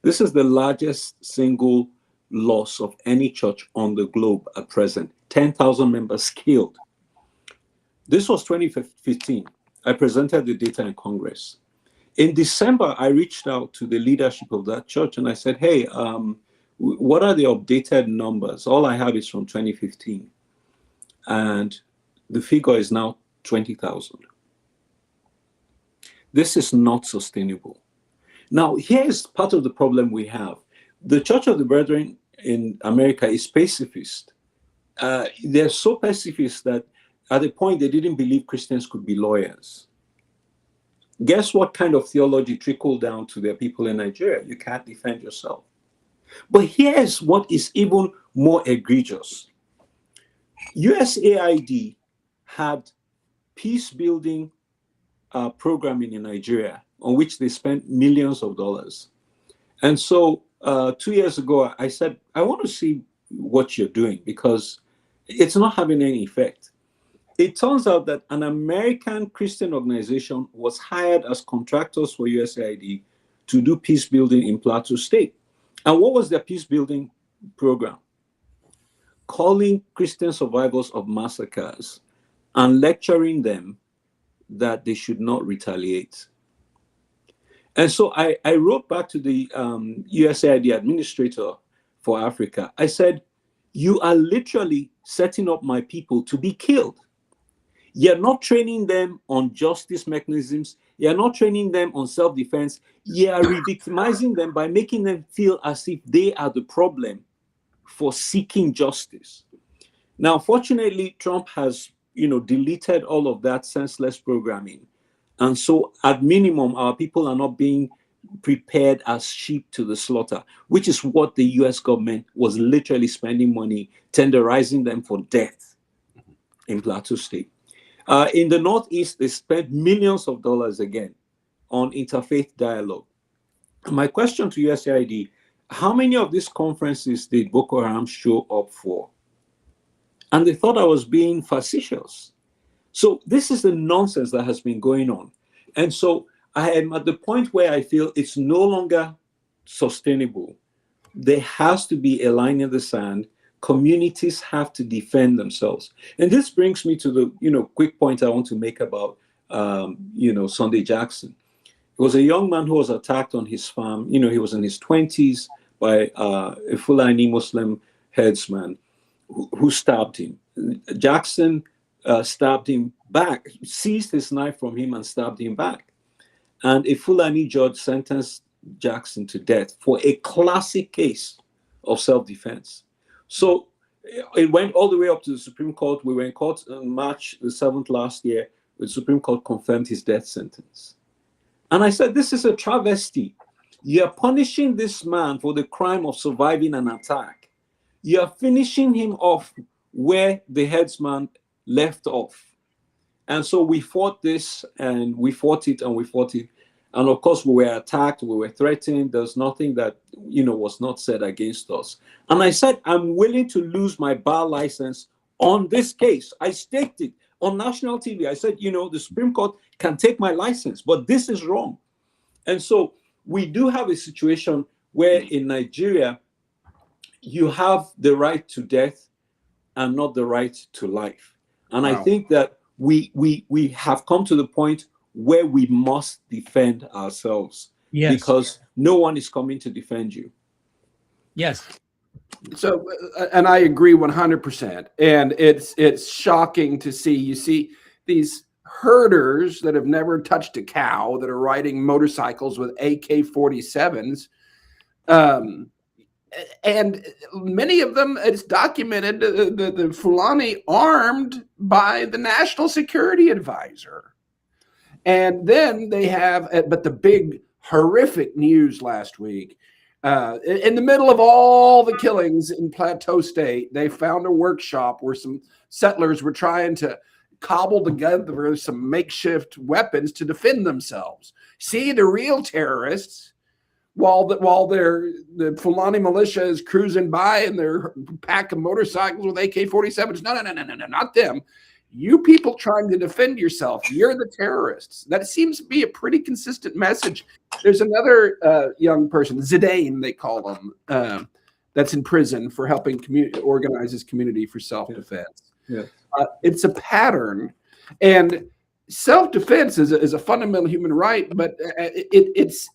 This is the largest single loss of any church on the globe at present. 10,000 members killed. This was 2015. I presented the data in Congress. In December, I reached out to the leadership of that church and I said, hey, what are the updated numbers? All I have is from 2015. And the figure is now 20,000. This is not sustainable. Now, here's part of the problem we have. The Church of the Brethren in America is pacifist. They're so pacifist that at the point they didn't believe Christians could be lawyers. Guess what kind of theology trickled down to their people in Nigeria? You can't defend yourself. But here's what is even more egregious. USAID had peace-building programming in Nigeria on which they spent millions of dollars. And so 2 years ago, I said, I want to see what you're doing because it's not having any effect. It turns out that an American Christian organization was hired as contractors for USAID to do peace building in Plateau State. And what was their peace building program? Calling Christian survivors of massacres and lecturing them that they should not retaliate. And so I wrote back to the USAID administrator for Africa. I said, you are literally setting up my people to be killed. You're not training them on justice mechanisms. You're not training them on self-defense. You are re-victimizing them by making them feel as if they are the problem for seeking justice. Now, fortunately, Trump has, deleted all of that senseless programming. And so at minimum, our people are not being prepared as sheep to the slaughter, which is what the US government was literally spending money, tenderizing them for death in Plateau State. In the Northeast, they spent millions of dollars again on interfaith dialogue. My question to USAID, how many of these conferences did Boko Haram show up for? And they thought I was being facetious. So this is the nonsense that has been going on. And so I am at the point where I feel it's no longer sustainable. There has to be a line in the sand. Communities have to defend themselves. And this brings me to the quick point I want to make about Sunday Jackson. He was a young man who was attacked on his farm. He was in his 20s by a Fulani Muslim herdsman who stabbed him. Jackson stabbed him back, seized his knife from him and stabbed him back. And a Fulani judge sentenced Jackson to death for a classic case of self-defense. So it went all the way up to the Supreme Court. We were in court on March the 7th last year. The Supreme Court confirmed his death sentence. And I said, this is a travesty. You're punishing this man for the crime of surviving an attack. You're finishing him off where the headsman left off. And so we fought this and we fought it and we fought it. And of course, we were attacked, we were threatened. There's nothing that, was not said against us. And I said, I'm willing to lose my bar license on this case. I staked it on national TV. I said, the Supreme Court can take my license, but this is wrong. And so we do have a situation where in Nigeria, you have the right to death and not the right to life. And wow. I think that we have come to the point where we must defend ourselves. Yes. Because no one is coming to defend you. Yes. So, and I agree 100%. And it's shocking to see. You see these herders that have never touched a cow that are riding motorcycles with AK-47s. And many of them, it's documented, the Fulani armed by the National Security Advisor. And then they have, but the big horrific news last week, in the middle of all the killings in Plateau State, they found a workshop where some settlers were trying to cobble together some makeshift weapons to defend themselves. See, the real terrorists, while the Fulani militia is cruising by in their pack of motorcycles with AK-47s. No, not them. You people trying to defend yourself, you're the terrorists. That seems to be a pretty consistent message. There's another young person, Zidane, they call him, that's in prison for helping organize his community for self-defense. Yeah. It's a pattern, and self-defense is a fundamental human right, but it's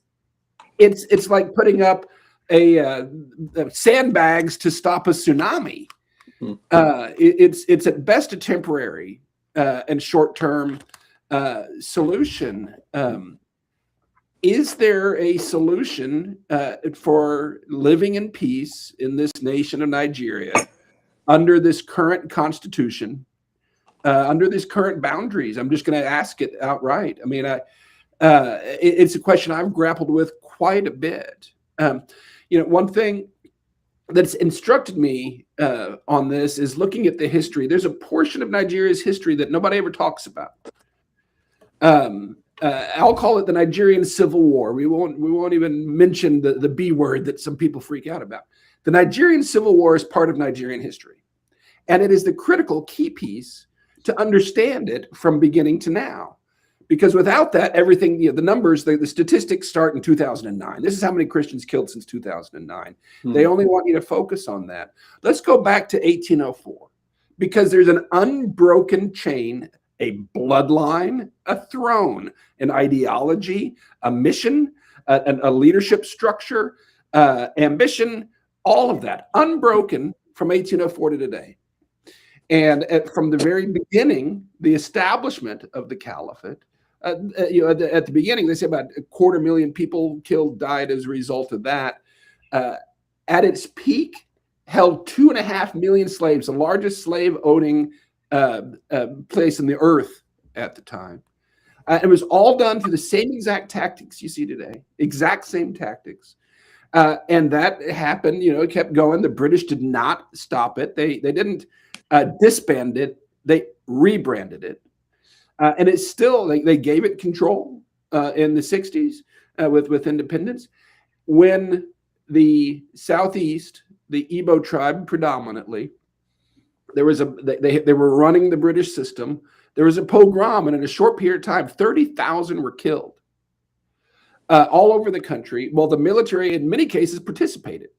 like putting up sandbags to stop a tsunami. It's at best a temporary and short-term solution. Is there a solution for living in peace in this nation of Nigeria under this current constitution, under these current boundaries? I'm just going to ask it outright. I mean, it's a question I've grappled with quite a bit. One thing that's instructed me on this is looking at the history. There's a portion of Nigeria's history that nobody ever talks about. I'll call it the Nigerian Civil War. We won't even mention the B word that some people freak out about. The Nigerian Civil War is part of Nigerian history, and it is the critical key piece to understand it from beginning to now. Because without that, everything, the numbers, the statistics start in 2009. This is how many Christians killed since 2009. They only want you to focus on that. Let's go back to 1804, because there's an unbroken chain, a bloodline, a throne, an ideology, a mission, a leadership structure, ambition, all of that, unbroken from 1804 to today. And from the very beginning, the establishment of the caliphate, at the beginning, they say about 250,000 people died as a result of that. At its peak, held 2.5 million slaves, the largest slave-owning place in the earth at the time. It was all done through the same exact tactics you see today, exact same tactics. And that happened, it kept going. The British did not stop it. They didn't disband it. They rebranded it. And it's still, they gave it control in the 60s with independence. When the Southeast, the Igbo tribe predominantly, they were running the British system. There was a pogrom, and in a short period of time, 30,000 were killed all over the country. Well, the military, in many cases, participated.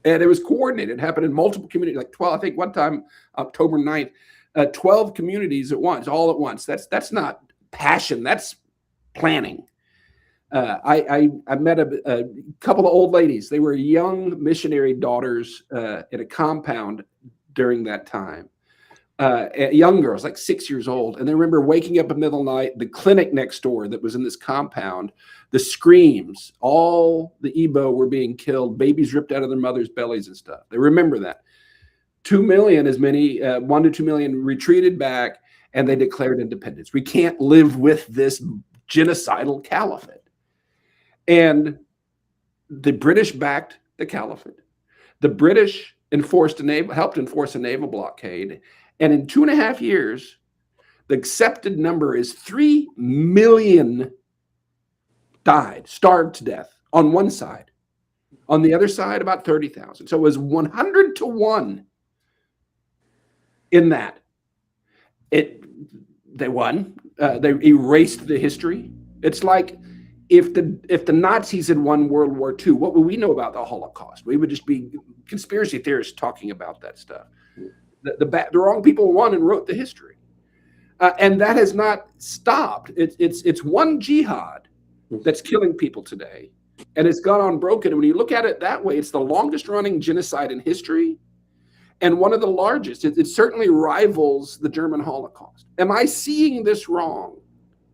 And it was coordinated. It happened in multiple communities, like 12, I think one time, October 9th, 12 communities at once, all at once. That's not passion, that's planning. I met a couple of old ladies. They were young missionary daughters in a compound during that time. Young girls, like 6 years old. And they remember waking up in the middle of the night, the clinic next door that was in this compound, the screams, all the Igbo were being killed, babies ripped out of their mothers' bellies and stuff. They remember that. 2 million, 1 to 2 million retreated back, and they declared independence. We can't live with this genocidal caliphate. And the British backed the caliphate. The British helped enforce a naval blockade. And in 2.5 years, the accepted number is 3 million died, starved to death on one side. On the other side, about 30,000. So it was 100 to 1 in that. They won. They erased the history. It's like if the Nazis had won World War II, what would we know about the Holocaust? We would just be conspiracy theorists talking about that stuff. The wrong people won and wrote the history, and that has not stopped. It's one jihad that's killing people today, and it's gone unbroken. And when you look at it that way, it's the longest running genocide in history, and one of the largest. It certainly rivals the German Holocaust. Am I seeing this wrong?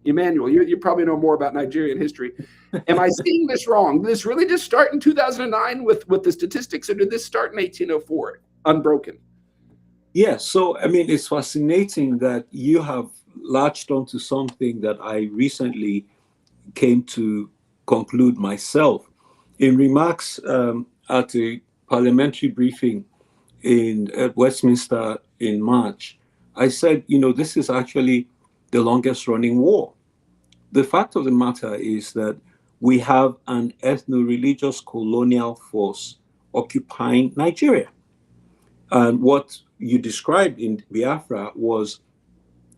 Emmanuel, you probably know more about Nigerian history. Am I seeing this wrong? Did this really just start in 2009 with the statistics, or did this start in 1804, unbroken? Yeah, so I mean, it's fascinating that you have latched onto something that I recently came to conclude myself. In remarks at a parliamentary briefing at Westminster in March, I said, this is actually the longest running war. The fact of the matter is that we have an ethno-religious colonial force occupying Nigeria. And what you described in Biafra was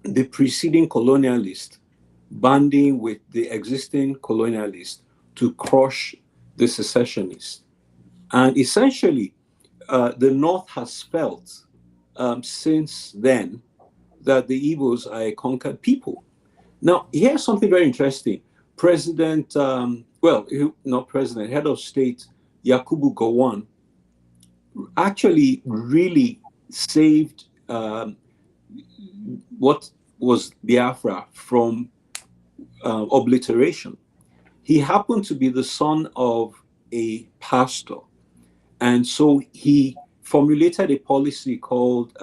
the preceding colonialist banding with the existing colonialist to crush the secessionists. And essentially, the North has felt since then that the Igbos are a conquered people. Now, here's something very interesting. Head of state Yakubu Gowon actually really saved what was Biafra from obliteration. He happened to be the son of a pastor. And so he formulated a policy called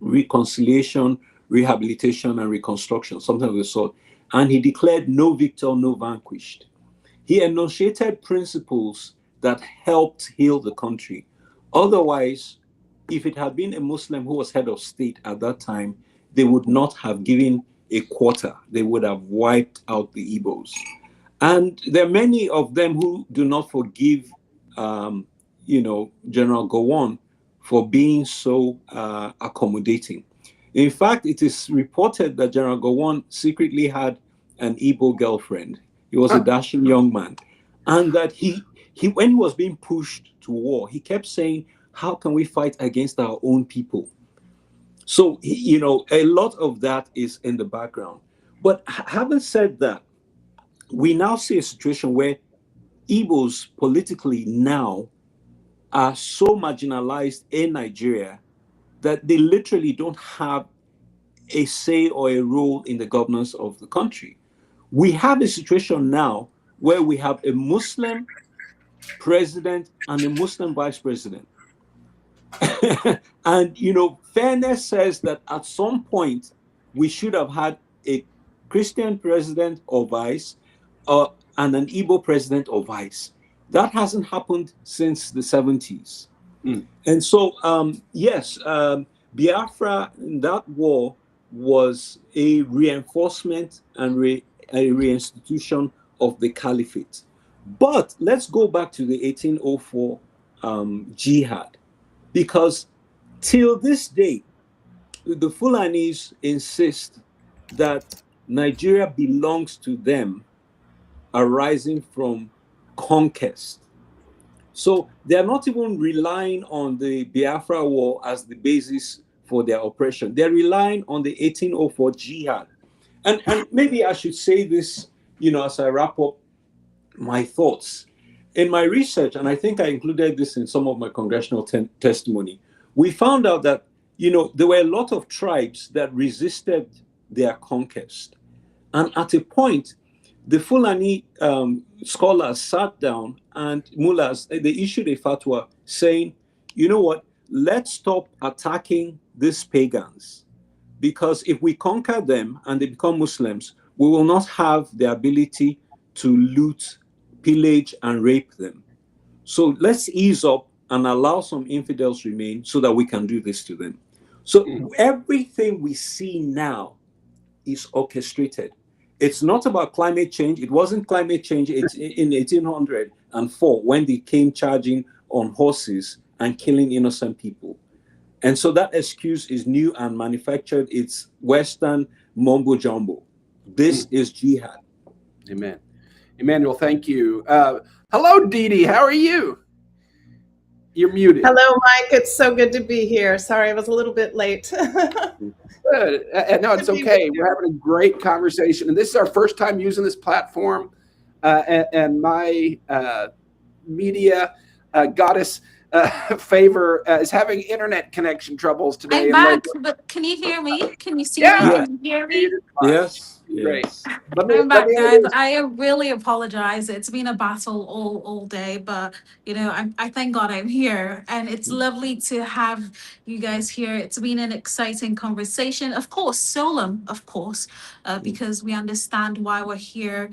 reconciliation, rehabilitation, and reconstruction, something of the sort. And he declared no victor, no vanquished. He enunciated principles that helped heal the country. Otherwise, if it had been a Muslim who was head of state at that time, they would not have given a quarter. They would have wiped out the Igbos. And there are many of them who do not forgive, General Gowon for being so accommodating. In fact, it is reported that General Gowon secretly had an Igbo girlfriend. He was a dashing young man. And that he when he was being pushed to war, he kept saying, how can we fight against our own people? So, a lot of that is in the background. But having said that, we now see a situation where Igbos politically now are so marginalized in Nigeria that they literally don't have a say or a role in the governance of the country. We have a situation now where we have a Muslim president and a Muslim vice president. And, fairness says that at some point we should have had a Christian president or vice and an Igbo president or vice. That hasn't happened since the 70s. And so, Biafra, that war was a reinforcement and a reinstitution of the caliphate. But let's go back to the 1804 jihad, because till this day, the Fulanis insist that Nigeria belongs to them, arising from conquest. So they're not even relying on the Biafra War as the basis for their oppression. They're relying on the 1804 jihad. And maybe I should say this, as I wrap up my thoughts. In my research, and I think I included this in some of my congressional testimony, we found out that, there were a lot of tribes that resisted their conquest. And at a point, the Fulani scholars sat down and mullahs, they issued a fatwa saying, you know what, let's stop attacking these pagans, because if we conquer them and they become Muslims, we will not have the ability to loot, pillage, and rape them. So let's ease up and allow some infidels remain so that we can do this to them. So everything we see now is orchestrated. It's not about climate change. It wasn't climate change in 1804 when they came charging on horses and killing innocent people. And so that excuse is new and manufactured. It's Western mumbo jumbo. This is jihad. Amen. Emmanuel, thank you. Hello, Dee Dee. How are you? You're muted. Hello, Mike. It's so good to be here. Sorry, I was a little bit late. Good. No, it's okay. We're having a great conversation. And this is our first time using this platform. And my media goddess Favor is having internet connection troubles today. I'm back, but can you hear me? Can you see me? Yeah. Can you hear me? Yes. Great. I'm back, guys. I really apologize. It's been a battle all day, but I thank God I'm here, and it's lovely to have you guys here. It's been an exciting conversation, of course, solemn, of course, because we understand why we're here,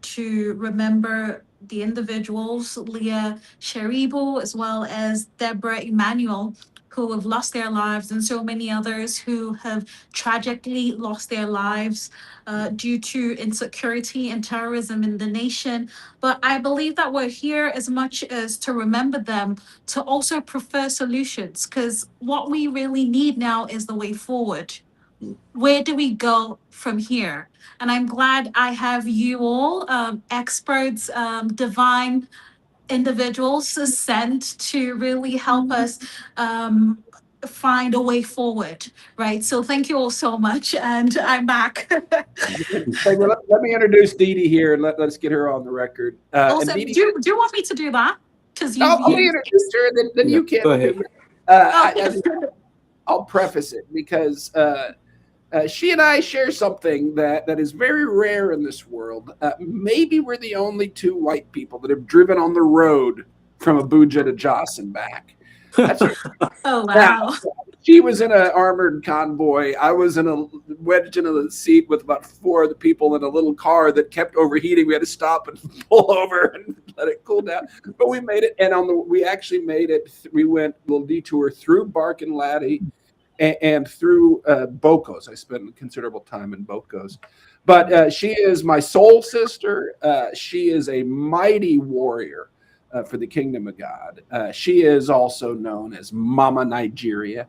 to remember the individuals, Leah Shaibu, as well as Deborah Samuel, who have lost their lives and so many others who have tragically lost their lives due to insecurity and terrorism in the nation. But I believe that we're here as much as to remember them, to also prefer solutions, because what we really need now is the way forward. Where do we go from here? And I'm glad I have you all, experts, divine individuals sent to really help us find a way forward, right? So thank you all so much, and I'm back. Hey, well, let me introduce Dee Dee here, and let's get her on the record. Also, And Dee Dee, do you want me to do that? Because I'll introduce her, then Yeah, you can. go ahead. I'll preface it because she and I share something that is very rare in this world. Maybe we're the only two white people that have driven on the road from Abuja to Jos and back. That's Oh, wow. Now, she was in an armored convoy. I was wedged into the seat with about 4 of the people in a little car that kept overheating. We had to stop and pull over and let it cool down. But we made it, and we actually made it. We went a little detour through Bark and Laddie and through Bocos. I spent considerable time in Bocos. But she is my soul sister. She is a mighty warrior for the kingdom of God. She is also known as Mama Nigeria.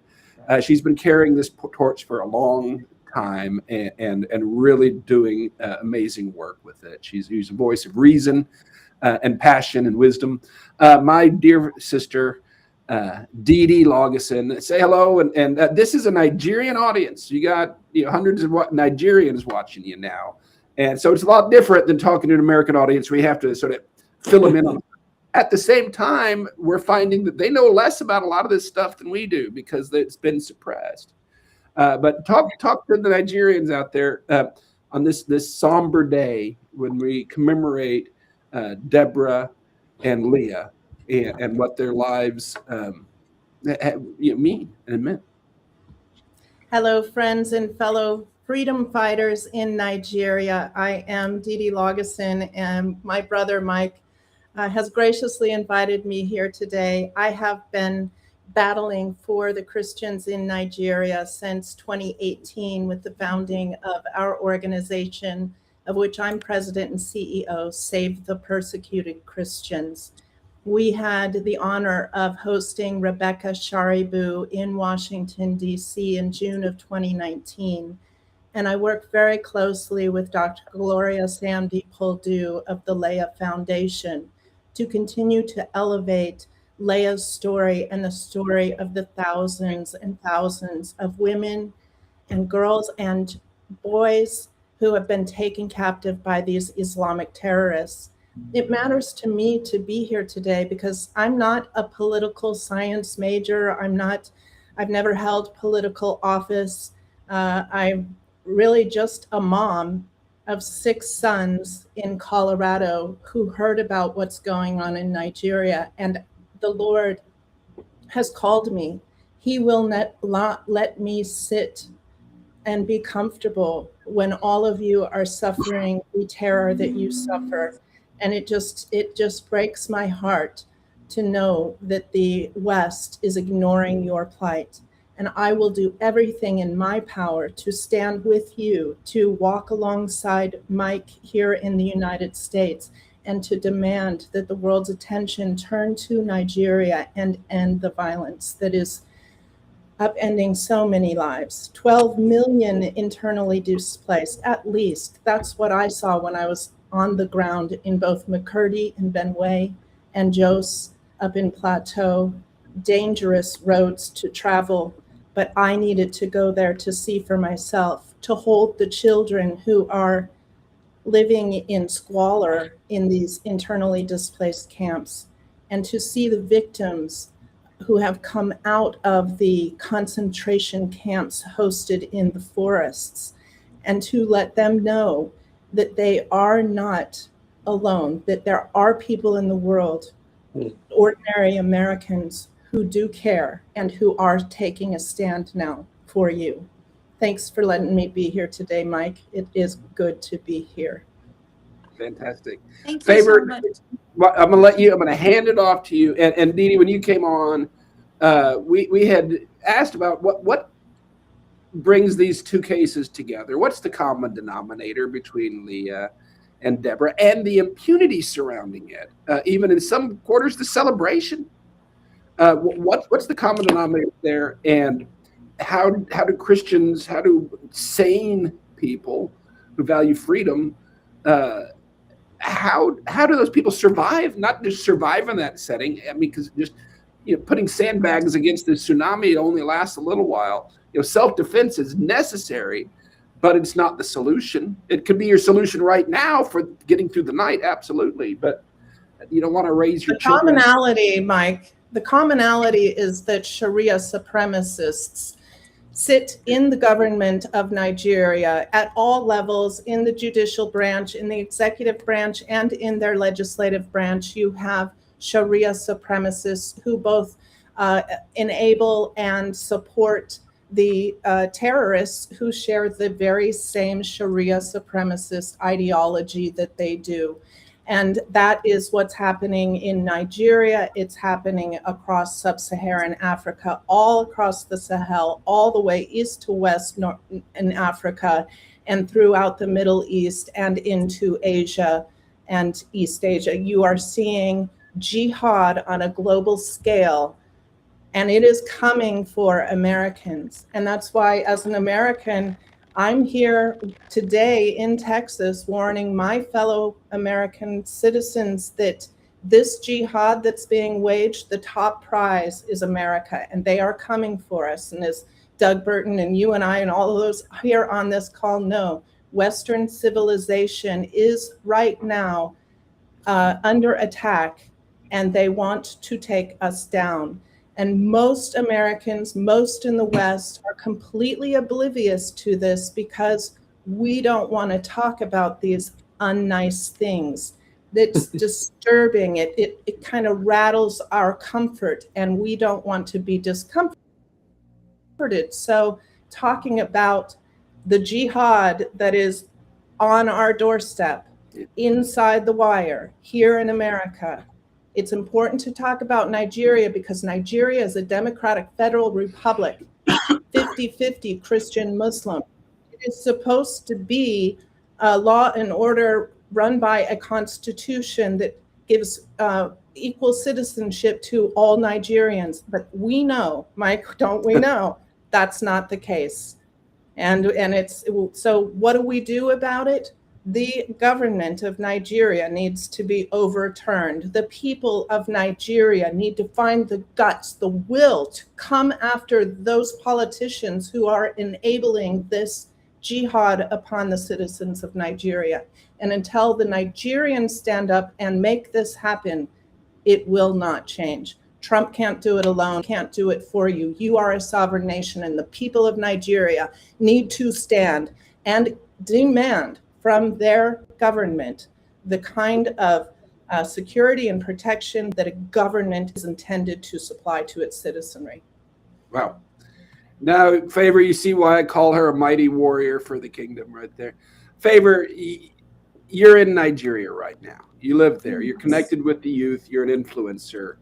She's been carrying this torch for a long time and really doing amazing work with it. She's a voice of reason and passion and wisdom. My dear sister, Dee Dee Logison, say hello. And this is a Nigerian audience. You got hundreds of Nigerians watching you now. And so it's a lot different than talking to an American audience where you have to sort of fill them in on. At the same time, we're finding that they know less about a lot of this stuff than we do because it's been suppressed. But talk to the Nigerians out there on this somber day when we commemorate Deborah and Leah and what their lives mean and meant. Hello, friends and fellow freedom fighters in Nigeria. I am Dee Dee Logison, and my brother Mike has graciously invited me here today. I have been battling for the Christians in Nigeria since 2018 with the founding of our organization, of which I'm president and CEO, Save the Persecuted Christians. We had the honor of hosting Leah Shaibu in Washington, D.C. in June of 2019. And I worked very closely with Dr. Gloria Samdi-Poldu of the Leah Foundation to continue to elevate Leah's story and the story of the thousands and thousands of women and girls and boys who have been taken captive by these Islamic terrorists. It matters to me to be here today because I'm not a political science major. I've never held political office. I'm really just a mom of 6 sons in Colorado who heard about what's going on in Nigeria, and the Lord has called me. He will not let me sit and be comfortable when all of you are suffering the terror that you suffer. And it just breaks my heart to know that the West is ignoring your plight. And I will do everything in my power to stand with you, to walk alongside Mike here in the United States, and to demand that the world's attention turn to Nigeria and end the violence that is upending so many lives. 12 million internally displaced, at least. That's what I saw when I was on the ground in both McCurdy and Benway and Jos up in Plateau. Dangerous roads to travel. But I needed to go there to see for myself, to hold the children who are living in squalor in these internally displaced camps, and to see the victims who have come out of the concentration camps hosted in the forests, and to let them know that they are not alone, that there are people in the world, ordinary Americans, who do care and who are taking a stand now for you. Thanks for letting me be here today, Mike. It is good to be here. Fantastic. Thank you so much. I'm going to hand it off to you. And Dee Dee, when you came on, we had asked about what brings these two cases together. What's the common denominator between Leah and Deborah, and the impunity surrounding it? Even in some quarters, the celebration. What's the common denominator there, and how do Christians, how do sane people who value freedom, how do those people survive? Not just survive in that setting. I mean, because just putting sandbags against the tsunami, it only lasts a little while. Self-defense is necessary, but it's not the solution. It could be your solution right now for getting through the night, absolutely, but you don't want to raise your children. The commonality, Mike, the commonality is that Sharia supremacists sit in the government of Nigeria at all levels, in the judicial branch, in the executive branch, and in their legislative branch. You have Sharia supremacists who both enable and support the terrorists who share the very same Sharia supremacist ideology that they do. And that is what's happening in Nigeria. It's happening across sub-Saharan Africa, all across the Sahel, all the way east to west in Africa, and throughout the Middle East and into Asia and East Asia. You are seeing jihad on a global scale, and it is coming for Americans. And that's why, as an American, I'm here today in Texas warning my fellow American citizens that this jihad that's being waged, the top prize is America, and they are coming for us. And as Doug Burton and you and I and all of those here on this call know, Western civilization is right now under attack, and they want to take us down. And most Americans, most in the West, are completely oblivious to this because we don't want to talk about these unnice things. That's disturbing. It kind of rattles our comfort, and we don't want to be discomforted. So talking about the jihad that is on our doorstep, inside the wire, here in America, it's important to talk about Nigeria because Nigeria is a democratic federal republic, 50-50 Christian Muslim. It is supposed to be a law and order run by a constitution that gives equal citizenship to all Nigerians. But we know, Mike, don't we know, that's not the case. And it's, so what do we do about it? The government of Nigeria needs to be overturned. The people of Nigeria need to find the guts, the will to come after those politicians who are enabling this jihad upon the citizens of Nigeria. And until the Nigerians stand up and make this happen, it will not change. Trump can't do it alone, can't do it for you. You are a sovereign nation, and the people of Nigeria need to stand and demand from their government the kind of security and protection that a government is intended to supply to its citizenry. Wow. Now, Favor, you see why I call her a mighty warrior for the kingdom right there. Favor, you're in Nigeria right now. You live there. You're connected with the youth. You're an influencer.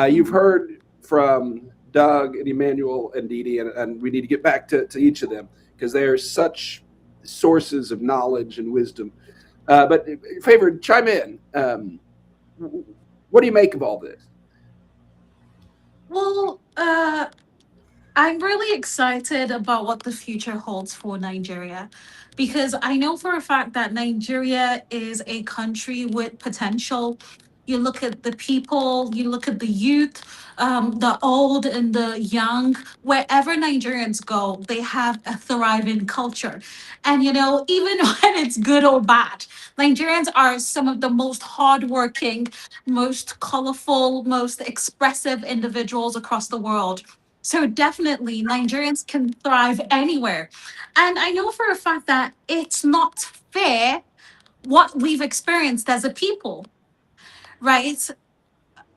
You've heard from Doug and Emmanuel and Didi, and we need to get back to each of them because they are such sources of knowledge and wisdom. But Favor, chime in. What do you make of all this? Well, I'm really excited about what the future holds for Nigeria, because I know for a fact that Nigeria is a country with potential. You look at the people, you look at the youth, the old and the young, wherever Nigerians go, they have a thriving culture. And, even when it's good or bad, Nigerians are some of the most hardworking, most colorful, most expressive individuals across the world. So definitely Nigerians can thrive anywhere. And I know for a fact that it's not fair what we've experienced as a people, right?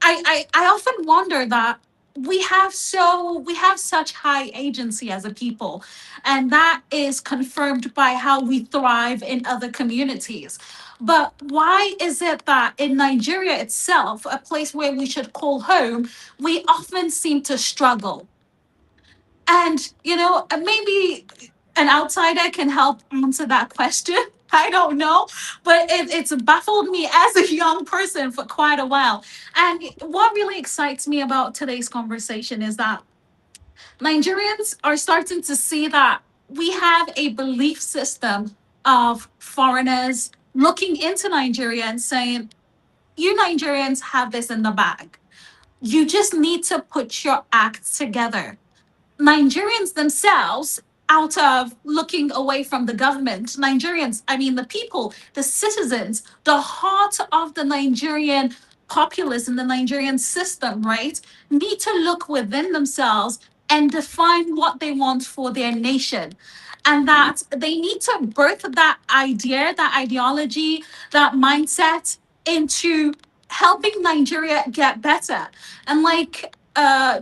I often wonder that we have such high agency as a people, and that is confirmed by how we thrive in other communities. But why is it that in Nigeria itself, a place where we should call home, we often seem to struggle? And, maybe an outsider can help answer that question. I don't know, but it's baffled me as a young person for quite a while. And what really excites me about today's conversation is that Nigerians are starting to see that we have a belief system of foreigners looking into Nigeria and saying, you Nigerians have this in the bag. You just need to put your act together. Nigerians themselves, out of looking away from the government, Nigerians, I mean, the people, the citizens, the heart of the Nigerian populace and the Nigerian system, right, need to look within themselves and define what they want for their nation. And that they need to birth that idea, that ideology, that mindset into helping Nigeria get better. And like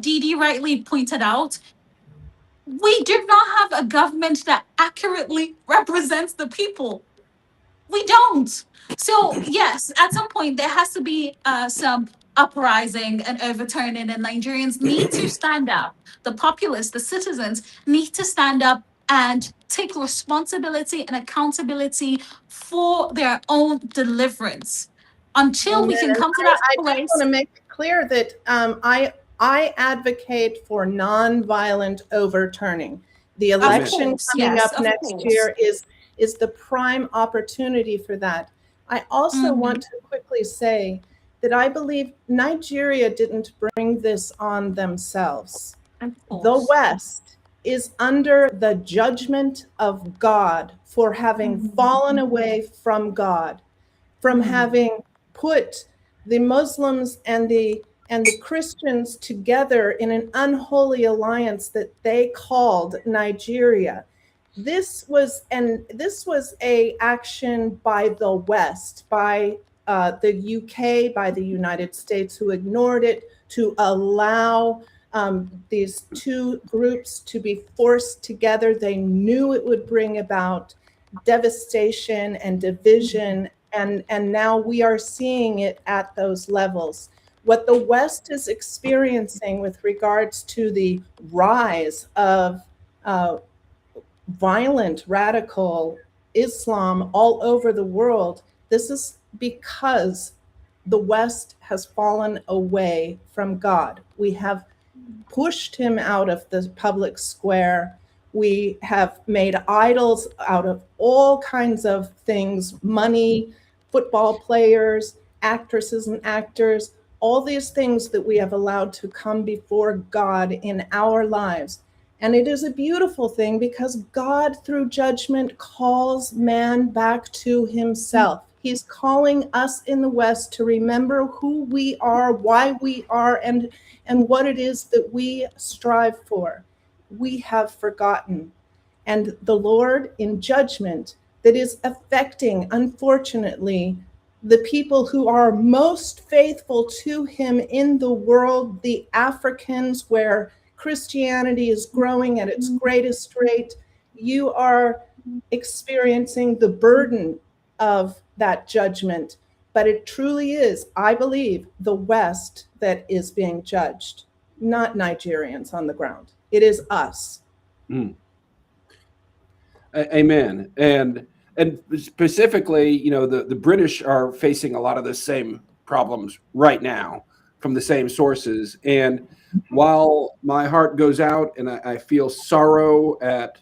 Dee rightly pointed out, we do not have a government that accurately represents the people. We don't. So, yes, at some point, there has to be some uprising and overturning, and Nigerians need to stand up. The populace, the citizens need to stand up and take responsibility and accountability for their own deliverance. Until we can And come to that I do place. want to make it clear that I advocate for nonviolent overturning. The election coming up next year is the prime opportunity for that. I also want to quickly say that I believe Nigeria didn't bring this on themselves. The West is under the judgment of God for having fallen away from God, from having put the Muslims and the Christians together in an unholy alliance that they called Nigeria. This was a action by the West, by the UK, by the United States, who ignored it to allow these two groups to be forced together. They knew it would bring about devastation and division, and now we are seeing it at those levels. What the West is experiencing with regards to the rise of violent radical Islam all over the world, this is because the West has fallen away from God. We have pushed him out of the public square. We have made idols out of all kinds of things, money, football players, actresses and actors, all these things that we have allowed to come before God in our lives. And it is a beautiful thing because God, through judgment, calls man back to himself. He's calling us in the West to remember who we are, why we are, and what it is that we strive for. We have forgotten. And the Lord, in judgment, that is affecting, unfortunately, the people who are most faithful to him in the world, the Africans, where Christianity is growing at its greatest rate, you are experiencing the burden of that judgment. But it truly is, I believe, the West that is being judged, not Nigerians on the ground. It is us. Amen. And specifically, the British are facing a lot of the same problems right now from the same sources. And while my heart goes out and I feel sorrow at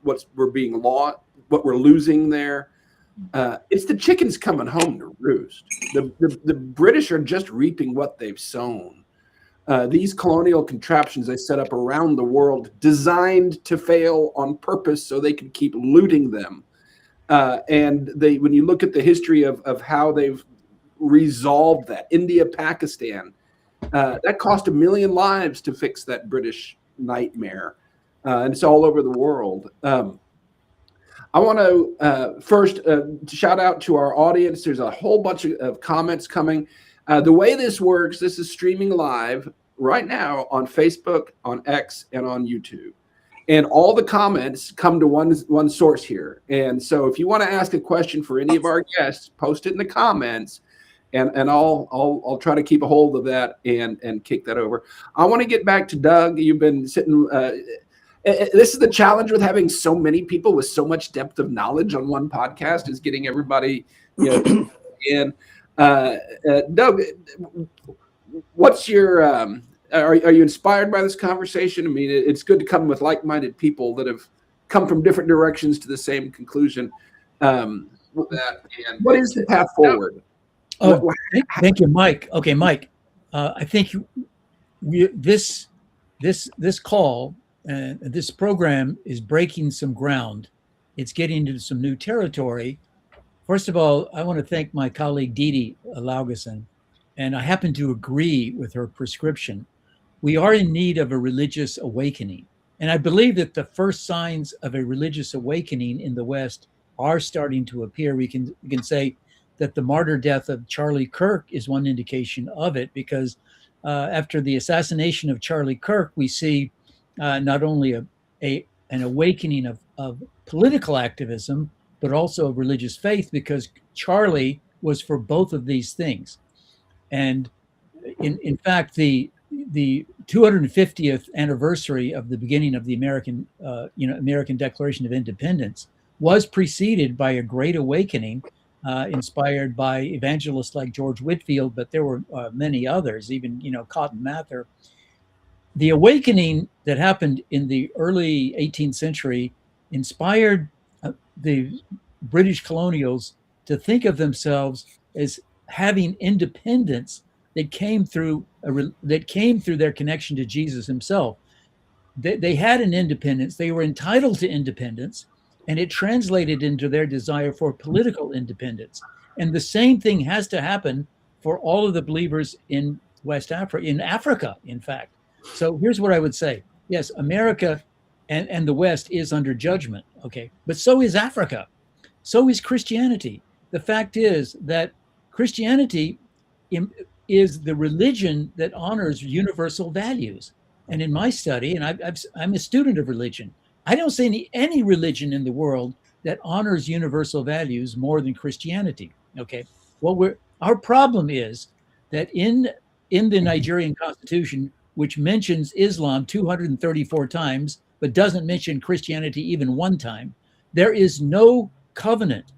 what we're losing there, it's the chickens coming home to roost. The British are just reaping what they've sown. These colonial contraptions they set up around the world, designed to fail on purpose so they can keep looting them. And when you look at the history of how they've resolved that, India, Pakistan, that cost 1 million lives to fix that British nightmare. And it's all over the world. I want to first shout out to our audience. There's a whole bunch of comments coming. The way this works, this is streaming live. right now on Facebook, on X, and on YouTube. And all the comments come to one source here. And so if you want to ask a question for any of our guests, post it in the comments, and I'll try to keep a hold of that and kick that over. I want to get back to Doug. You've been sitting. This is the challenge with having so many people with so much depth of knowledge on one podcast, is getting everybody in. Doug, what's your are you inspired by this conversation? I mean, it's good to come with like-minded people that have come from different directions to the same conclusion. What is the path forward? Oh, thank you, Mike. Okay, Mike, I think this call and this program is breaking some ground. It's getting into some new territory. First of all, I want to thank my colleague Deborah Samuel, and I happen to agree with her prescription. We are in need of a religious awakening. And I believe that the first signs of a religious awakening in the West are starting to appear. We can say that the martyr death of Charlie Kirk is one indication of it, because after the assassination of Charlie Kirk, we see not only an awakening of political activism, but also of religious faith, because Charlie was for both of these things. And in fact, the 250th anniversary of the beginning of the American Declaration of Independence was preceded by a great awakening inspired by evangelists like George Whitefield, but there were many others, even Cotton Mather. The awakening that happened in the early 18th century inspired the British colonials to think of themselves as having independence that came through their connection to Jesus himself. They had an independence. They were entitled to independence, and it translated into their desire for political independence. And the same thing has to happen for all of the believers in West Africa, in fact. So here's what I would say. Yes, America and the West is under judgment, okay? But so is Africa. So is Christianity. The fact is that Christianity is the religion that honors universal values. And in my study, and I'm a student of religion, I don't see any religion in the world that honors universal values more than Christianity, okay? Well, our problem is that in the Nigerian Constitution, which mentions Islam 234 times, but doesn't mention Christianity even one time, there is no covenant,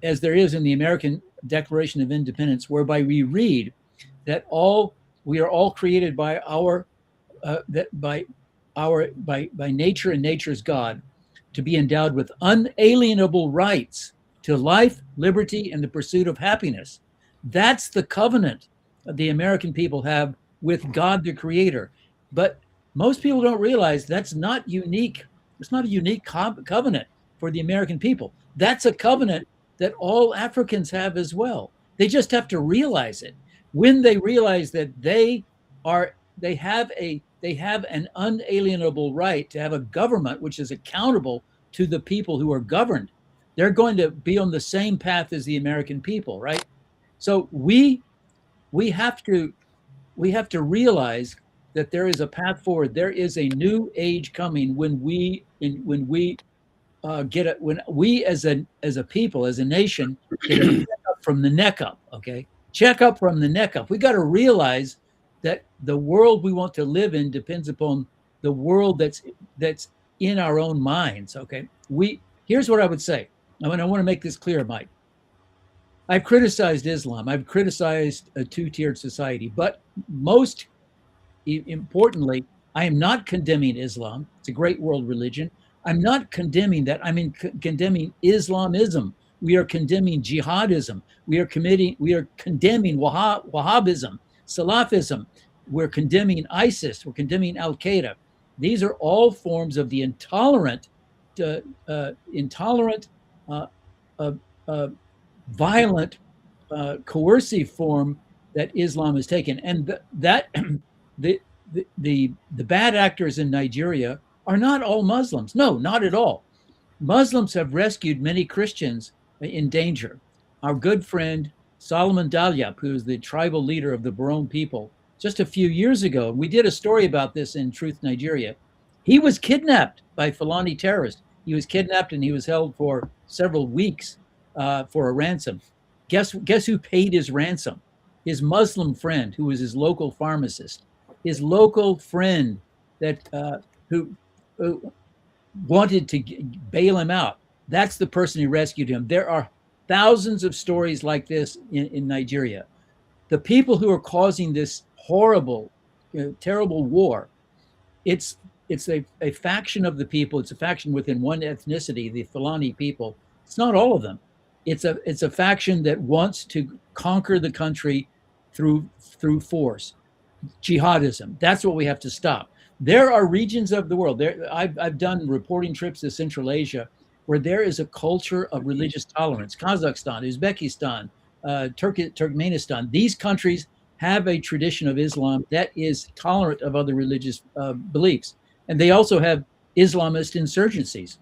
as there is in the American Declaration of Independence, whereby we read that we are all created by nature and nature's God, to be endowed with unalienable rights to life, liberty, and the pursuit of happiness. That's the covenant the American people have with God the Creator. But most people don't realize that's not unique. It's not a unique covenant for the American people. That's a covenant that all Africans have as well. They just have to realize it. When they realize that they have an unalienable right to have a government which is accountable to the people who are governed, they're going to be on the same path as the American people, right? So we have to realize that there is a path forward. There is a new age coming when we as a people, as a nation, get a check up from the neck up. Okay, check up from the neck up. We got to realize that the world we want to live in depends upon the world that's in our own minds. Okay, here's what I would say. I want to make this clear, Mike. I've criticized Islam. I've criticized a two-tiered society, but most importantly, I am not condemning Islam. It's a great world religion. I'm not condemning that. I'm condemning Islamism. We are condemning jihadism. We are condemning Wahhabism, Salafism. We're condemning ISIS. We're condemning Al Qaeda. These are all forms of the intolerant, violent, coercive form that Islam has taken, and the bad actors in Nigeria are not all Muslims. No, not at all. Muslims have rescued many Christians in danger. Our good friend Solomon Dalyap, who is the tribal leader of the Barone people, just a few years ago. We did a story about this in Truth Nigeria. He was kidnapped by Fulani terrorists. He was kidnapped and he was held for several weeks for a ransom. Guess who paid his ransom? His Muslim friend, who was his local pharmacist. His local friend that who wanted to bail him out. That's the person who rescued him. There are thousands of stories like this in Nigeria. The people who are causing this horrible, terrible war, it's a faction of the people. It's a faction within one ethnicity, the Fulani people. It's not all of them. It's a faction that wants to conquer the country through force. Jihadism. That's what we have to stop. There are regions of the world. I've done reporting trips to Central Asia where there is a culture of religious tolerance. Kazakhstan, Uzbekistan, Turkmenistan. These countries have a tradition of Islam that is tolerant of other religious beliefs, and they also have Islamist insurgencies.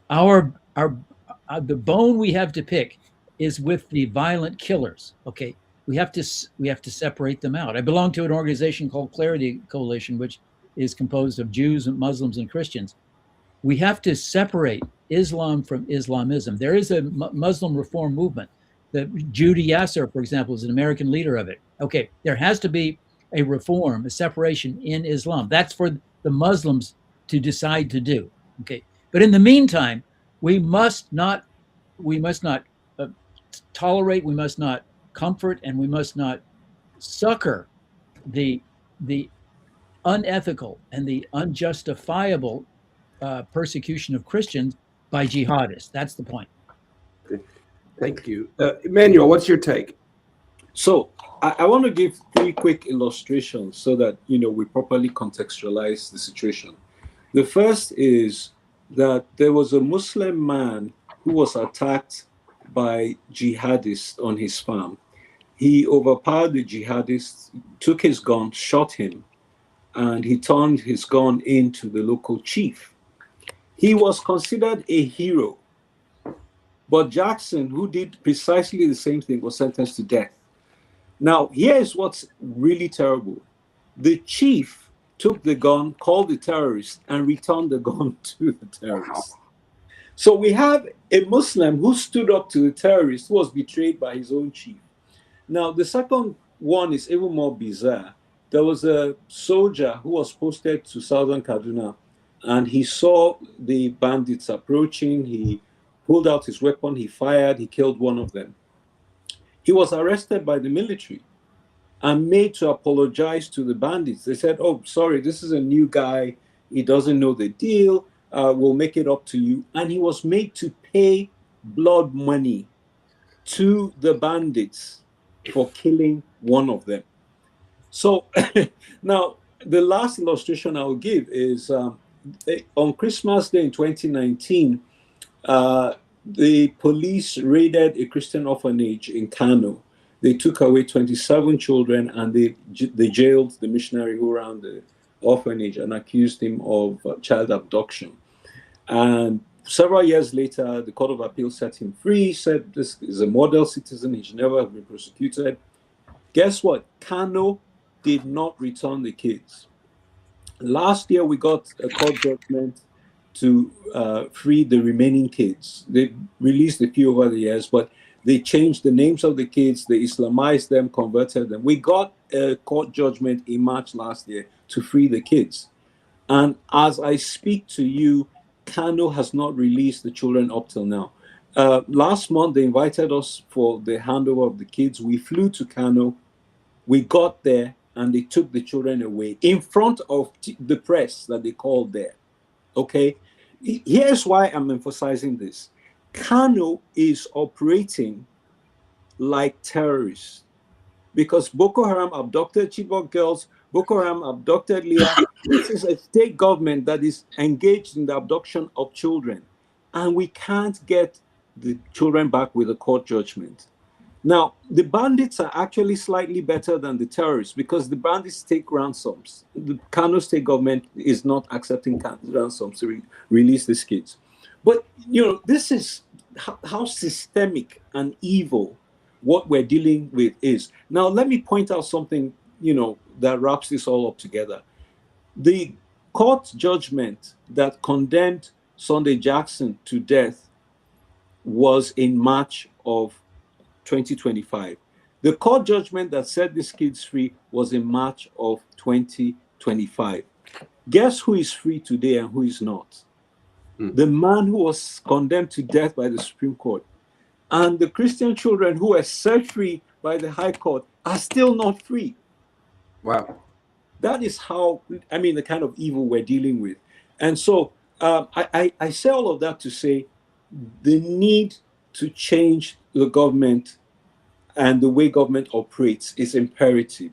The bone we have to pick is with the violent killers. Okay, we have to separate them out. I belong to an organization called Clarity Coalition, which is composed of Jews and Muslims and Christians. We have to separate Islam from Islamism. There is a Muslim reform movement. Judy Yasser, for example, is an American leader of it. Okay, there has to be a reform, a separation in Islam. That's for the Muslims to decide to do. Okay, but in the meantime, we must not tolerate, we must not comfort, and we must not succor the unethical and the unjustifiable persecution of Christians by jihadists. That's the point. Thank you. Emmanuel, what's your take? So I want to give 3 quick illustrations so that we properly contextualize the situation. The first is that there was a Muslim man who was attacked by jihadists on his farm. He overpowered the jihadists, took his gun, shot him, and he turned his gun into the local chief. He was considered a hero. But Jackson, who did precisely the same thing, was sentenced to death. Now, here is what's really terrible. The chief took the gun, called the terrorist, and returned the gun to the terrorist. So we have a Muslim who stood up to the terrorist who was betrayed by his own chief. Now, the second one is even more bizarre. There was a soldier who was posted to southern Kaduna, and he saw the bandits approaching. He pulled out his weapon, he fired, he killed one of them. He was arrested by the military and made to apologize to the bandits. They said, "Oh, sorry, this is a new guy. He doesn't know the deal. We'll make it up to you." And he was made to pay blood money to the bandits for killing one of them. So now the last illustration I will give is on Christmas Day in 2019, the police raided a Christian orphanage in Kano. They took away 27 children and they jailed the missionary who ran the orphanage and accused him of child abduction. And several years later, the Court of Appeal set him free, said this is a model citizen, he should never have been prosecuted. Guess what? Kano did not return the kids. Last year, we got a court judgment to free the remaining kids. They released a few over the years, but they changed the names of the kids, they Islamized them, converted them. We got a court judgment in March last year to free the kids. And as I speak to you, Kano has not released the children up till now. Last month, they invited us for the handover of the kids. We flew to Kano. We got there, and they took the children away in front of the press that they called there. Okay? Here's why I'm emphasizing this. Kano is operating like terrorists because Boko Haram abducted Chibok girls, Boko Haram abducted Leah. This is a state government that is engaged in the abduction of children, and we can't get the children back with a court judgment. Now, the bandits are actually slightly better than the terrorists because the bandits take ransoms. The Kano state government is not accepting ransoms to release these kids. But, this is how systemic and evil what we're dealing with is. Now, let me point out something that wraps this all up together. The court judgment that condemned Sunday Jackson to death was in March of 2025. The court judgment that set these kids free was in March of 2025. Guess who is free today and who is not? The man who was condemned to death by the Supreme Court. And the Christian children who were set free by the High Court are still not free. Wow. That is how, the kind of evil we're dealing with. And so I say all of that to say the need to change the government and the way government operates is imperative.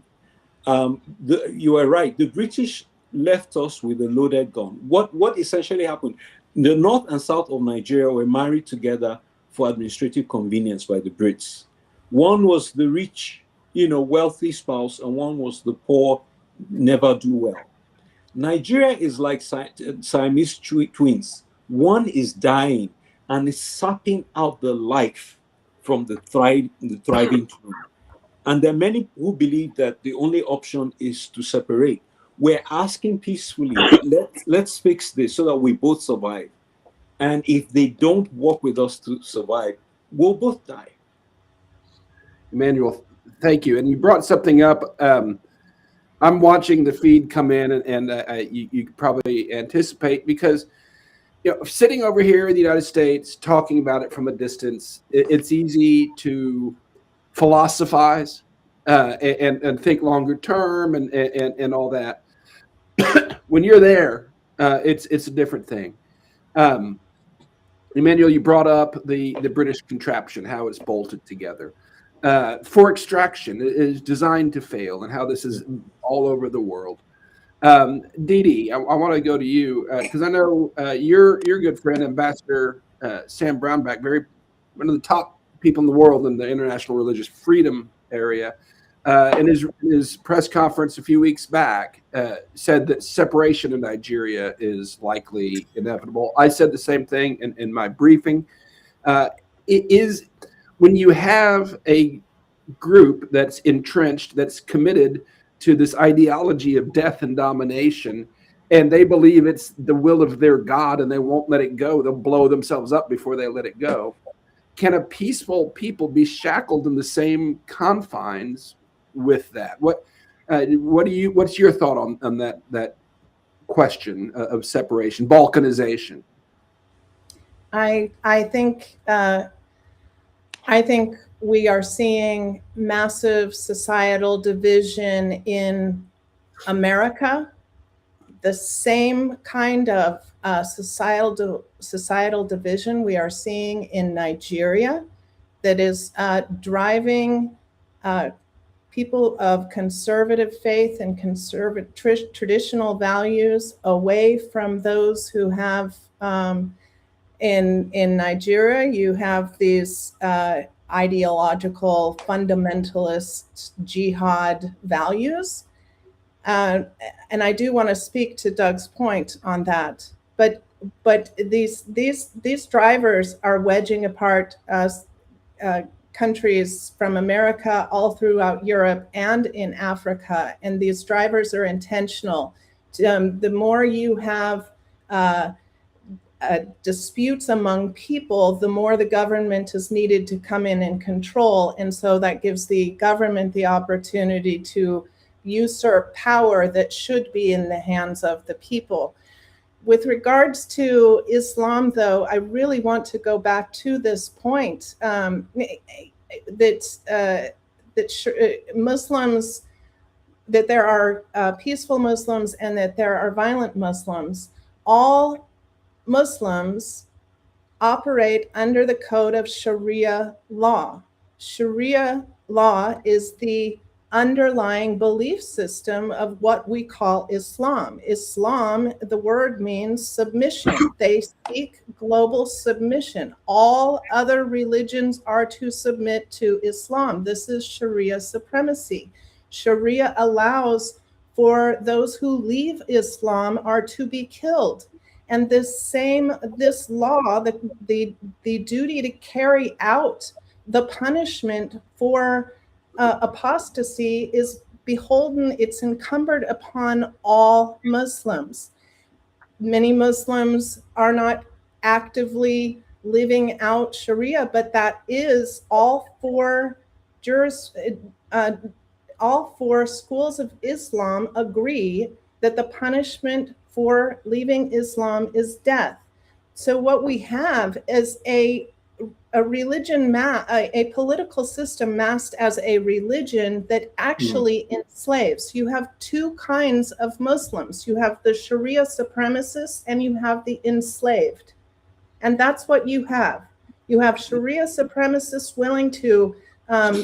You are right. The British left us with a loaded gun. What essentially happened? The north and south of Nigeria were married together for administrative convenience by the Brits. One was the rich, wealthy spouse, and one was the poor, never do well. Nigeria is like Siamese twins. One is dying and is sapping out the life from the thriving twin. And there are many who believe that the only option is to separate. We're asking peacefully, let's fix this so that we both survive. And if they don't work with us to survive, we'll both die. Emmanuel, thank you. And you brought something up. I'm watching the feed come in, and you probably anticipate, because sitting over here in the United States, talking about it from a distance, it's easy to philosophize and think longer term and all that. When you're there, it's a different thing. Emmanuel, you brought up the British contraption, how it's bolted together. For extraction, it is designed to fail, and how this is all over the world. Didi, I want to go to you because I know your good friend, Ambassador Sam Brownback, one of the top people in the world in the international religious freedom area, in his press conference a few weeks back, said that separation in Nigeria is likely inevitable. I said the same thing in my briefing. It is when you have a group that's entrenched, that's committed to this ideology of death and domination, and they believe it's the will of their God and they won't let it go. They'll blow themselves up before they let it go. Can a peaceful people be shackled in the same confines with that? What's your thought on that question of separation, balkanization? I think we are seeing massive societal division in America. The same kind of societal division we are seeing in Nigeria that is driving people of conservative faith and conservative traditional values away from those who have in Nigeria, you have these ideological fundamentalist jihad values. And I do want to speak to Doug's point on that. But these drivers are wedging apart countries from America all throughout Europe and in Africa. And these drivers are intentional. The more you have disputes among people, the more the government is needed to come in and control. And so that gives the government the opportunity to usurp power that should be in the hands of the people. With regards to Islam, though, I really want to go back to this point that Muslims, that there are peaceful Muslims and that there are violent Muslims. All Muslims operate under the code of Sharia law. Sharia law is the underlying belief system of what we call Islam. Islam, the word means submission. They seek global submission. All other religions are to submit to Islam. This is Sharia supremacy. Sharia allows for those who leave Islam are to be killed. And this law, the duty to carry out the punishment for apostasy is beholden, it's incumbent upon all Muslims. Many Muslims are not actively living out Sharia, but that is all four schools of Islam agree that the punishment for leaving Islam is death. So what we have is a religion, a political system masked as a religion that actually enslaves. You have two kinds of Muslims. You have the Sharia supremacists and you have the enslaved. And that's what you have. You have Sharia supremacists willing to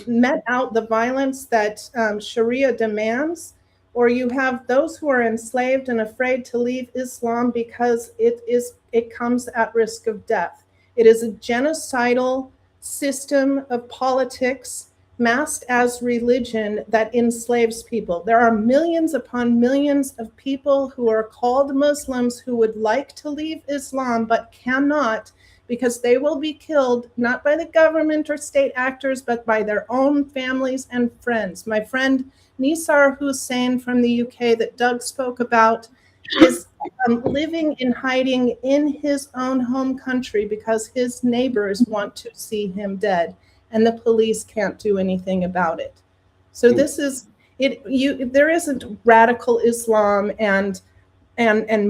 met out the violence that Sharia demands, or you have those who are enslaved and afraid to leave Islam because it comes at risk of death. It is a genocidal system of politics masked as religion that enslaves people. There are millions upon millions of people who are called Muslims who would like to leave Islam but cannot, because they will be killed not by the government or state actors, but by their own families and friends. My friend Nisar Hussain from the UK that Doug spoke about is living in hiding in his own home country because his neighbors want to see him dead, and the police can't do anything about it. So this is it. There isn't radical Islam and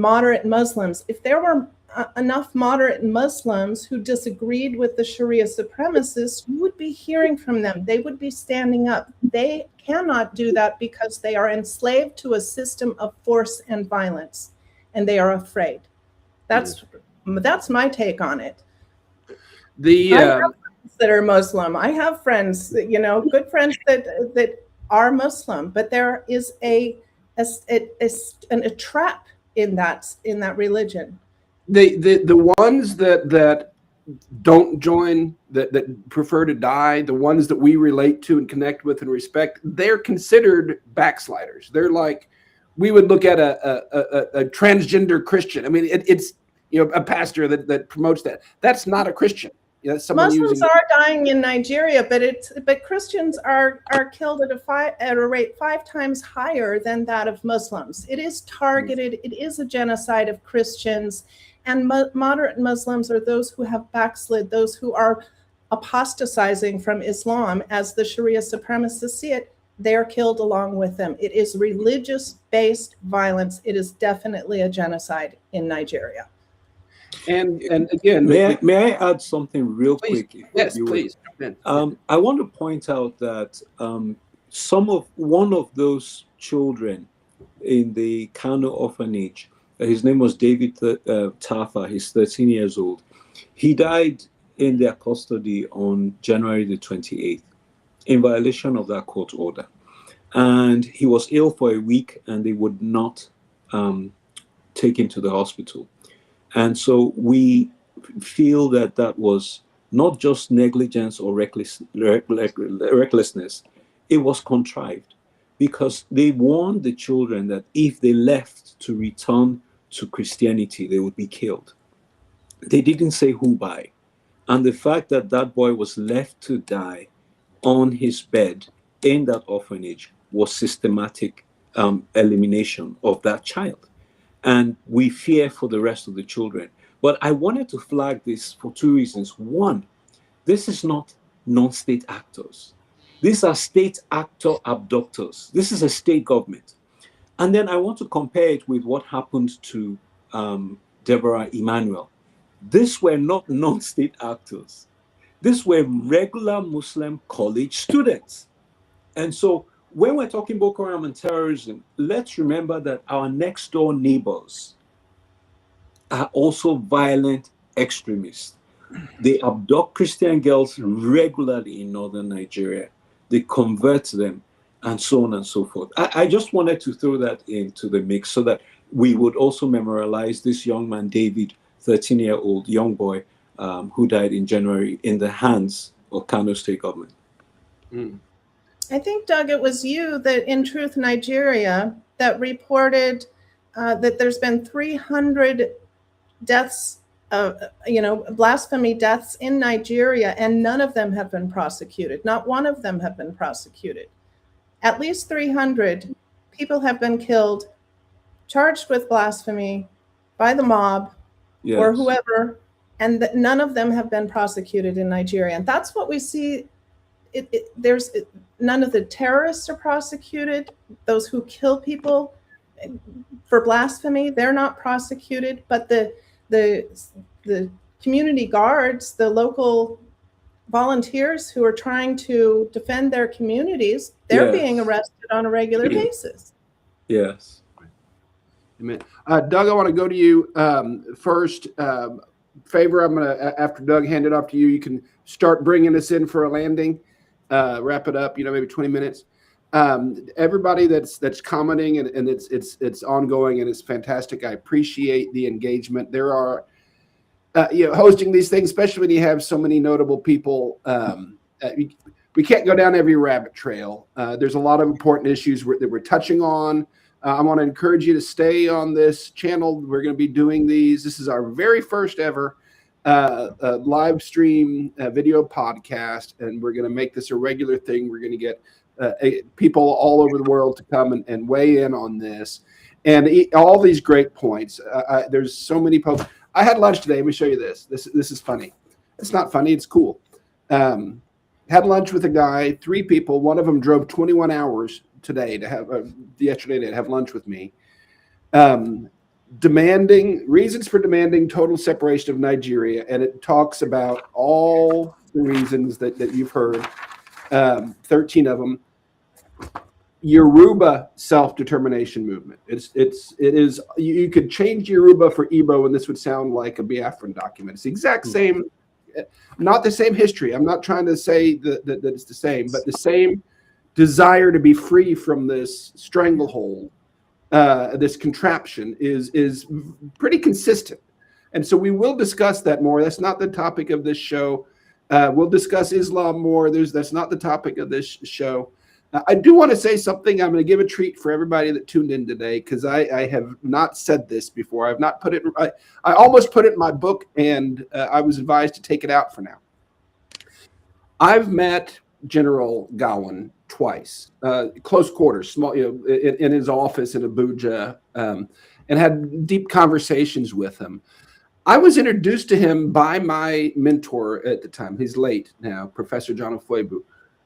moderate Muslims. If there were enough moderate Muslims who disagreed with the Sharia supremacists, you would be hearing from them. They would be standing up. They cannot do that because they are enslaved to a system of force and violence, and they are afraid. That's my take on it. I have friends that are Muslim. I have friends, good friends that are Muslim, but there is a trap in that religion. The ones that don't join, that prefer to die, the ones that we relate to and connect with and respect, they're considered backsliders. They're like, we would look at a transgender Christian. I mean, it's a pastor that promotes that. That's not a Christian. Muslims are dying in Nigeria, but Christians are killed at a rate 5 times higher than that of Muslims. It is targeted. It is a genocide of Christians. And moderate Muslims are those who have backslid, those who are apostatizing from Islam, as the Sharia supremacists see it. They are killed along with them. It is religious-based violence. It is definitely a genocide in Nigeria. And again, may I add something real quick? Yes, please. I want to point out that one of those children in the Kano orphanage, his name was David Tafa. He's 13 years old. He died in their custody on January the 28th in violation of that court order. And he was ill for a week, and they would not take him to the hospital. And so we feel that was not just negligence or recklessness. It was contrived, because they warned the children that if they left to return to Christianity, they would be killed. They didn't say who by. And the fact that that boy was left to die on his bed in that orphanage was systematic elimination of that child. And we fear for the rest of the children. But I wanted to flag this for 2 reasons. One, this is not non-state actors. These are state actor abductors. This is a state government. And then I want to compare it with what happened to Deborah Samuel. These were not non-state actors. These were regular Muslim college students. And so when we're talking Boko Haram and terrorism, let's remember that our next door neighbors are also violent extremists. They abduct Christian girls regularly in northern Nigeria. They convert them, and so on and so forth. I just wanted to throw that into the mix so that we would also memorialize this young man, David, 13-year-old young boy, who died in January in the hands of Kano state government. I think, Doug, it was you that in Truth Nigeria that reported that there's been 300 deaths, blasphemy deaths in Nigeria, and none of them have been prosecuted. Not one of them have been prosecuted. at least 300 people have been killed, charged with blasphemy by the mob or Yes. whoever, and none of them have been prosecuted in Nigeria. And that's what we see. None of the terrorists are prosecuted. Those who kill people for blasphemy, they're not prosecuted. But the community guards, the local volunteers who are trying to defend their communities, they're Yes. being arrested on a regular basis. Yes. Amen. Doug, I want to go to you first. Favor, I'm going to, after Doug hand it off to you, you can start bringing us in for a landing, wrap it up, maybe 20 minutes. Everybody that's commenting and it's ongoing and it's fantastic. I appreciate the engagement. There are, hosting these things, especially when you have so many notable people, we can't go down every rabbit trail. There's a lot of important issues that we're touching on. I want to encourage you to stay on this channel. We're going to be doing these. This is our very first ever live stream video podcast, and we're going to make this a regular thing. We're going to get people all over the world to come and weigh in on this. And all these great points. There's so many posts. I had lunch today. Let me show you this. This is funny. It's not funny. It's cool. Had lunch with a guy, 3 people. One of them drove 21 hours today to have yesterday to have lunch with me. Demanding reasons for demanding total separation of Nigeria, and it talks about all the reasons that you've heard. 13 of them. Yoruba self-determination movement. It is. You could change Yoruba for Igbo, and this would sound like a Biafran document. It's the exact same, not the same history. I'm not trying to say that it's the same, but the same desire to be free from this stranglehold, this contraption is pretty consistent. And so we will discuss that more. That's not the topic of this show. We'll discuss Islam more. That's not the topic of this show. I do want to say something. I'm going to give a treat for everybody that tuned in today, because I have not said this before. I've not put it. I almost put it in my book, and I was advised to take it out for now. I've met General Gowan twice, close quarters, small, in his office in Abuja, and had deep conversations with him. I was introduced to him by my mentor at the time. He's late now, Professor John Ofoebu,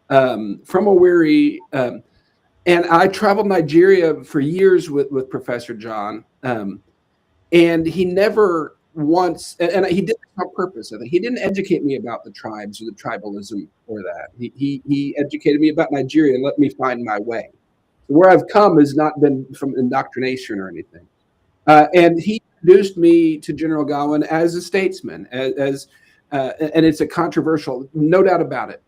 from Owerri. And I traveled Nigeria for years with Professor John. And he never once, and he did this on purpose. I think he didn't educate me about the tribes or the tribalism or that. He educated me about Nigeria and let me find my way. Where I've come has not been from indoctrination or anything. And he introduced me to General Gowan as a statesman, and it's a controversial, no doubt about it.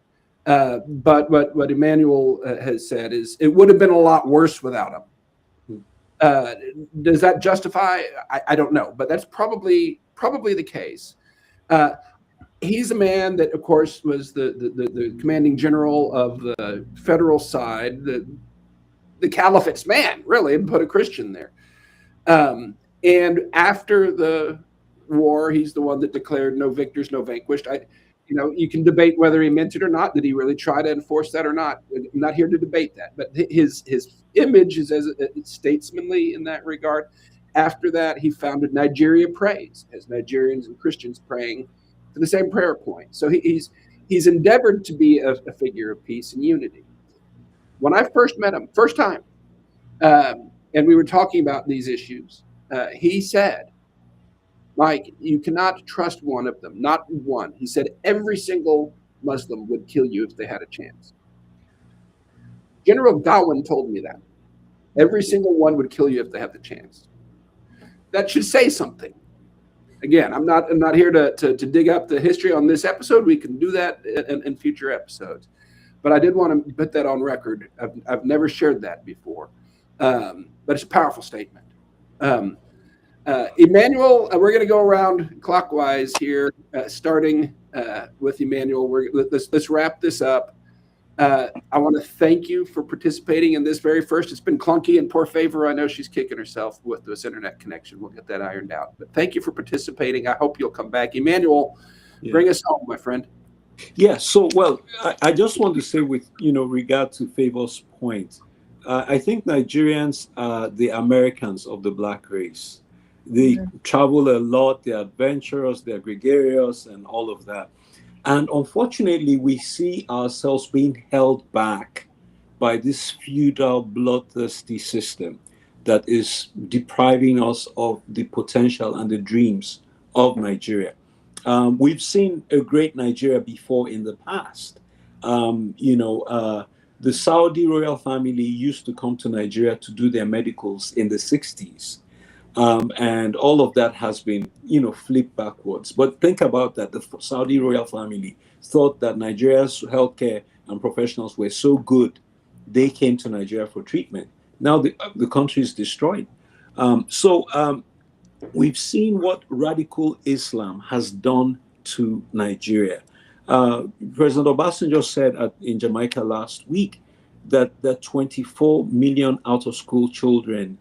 But what Emmanuel has said is it would have been a lot worse without him. Does that justify? I don't know, but that's probably the case. He's a man that, of course, was the commanding general of the federal side, the caliphate's man, really, and put a Christian there. And after the war, he's the one that declared no victors, no vanquished. You can debate whether he meant it or not. Did he really try to enforce that or not? I'm not here to debate that. But his image is as statesmanly in that regard. After that, he founded Nigeria Prays, as Nigerians and Christians praying to the same prayer point. So he's endeavored to be a figure of peace and unity. When I first met him, first time, and we were talking about these issues, he said, Mike, you cannot trust one of them, not one. He said every single Muslim would kill you if they had a chance. General Gowan told me that. Every single one would kill you if they had the chance. That should say something. Again, I'm not here to dig up the history on this episode. We can do that in future episodes. But I did want to put that on record. I've never shared that before. But it's a powerful statement. Emmanuel, we're going to go around clockwise here, starting with Emmanuel. Let's wrap this up. I want to thank you for participating in this very first. It's been clunky, and poor Favor, I know she's kicking herself with this internet connection. We'll get that ironed out. But thank you for participating. I hope you'll come back. Emmanuel, bring us home, my friend. Yeah, so well, I just want to say with regard to Favor's point, I think Nigerians are the Americans of the black race. They travel a lot, they're adventurous, they're gregarious, and all of that. And unfortunately, we see ourselves being held back by this feudal, bloodthirsty system that is depriving us of the potential and the dreams of Nigeria. We've seen a great Nigeria before in the past. The Saudi royal family used to come to Nigeria to do their medicals in the 60s. And all of that has been, flipped backwards. But think about that. The Saudi royal family thought that Nigeria's healthcare and professionals were so good, they came to Nigeria for treatment. Now the country is destroyed. We've seen what radical Islam has done to Nigeria. President Obasanjo said in Jamaica last week that there are 24 million out-of-school children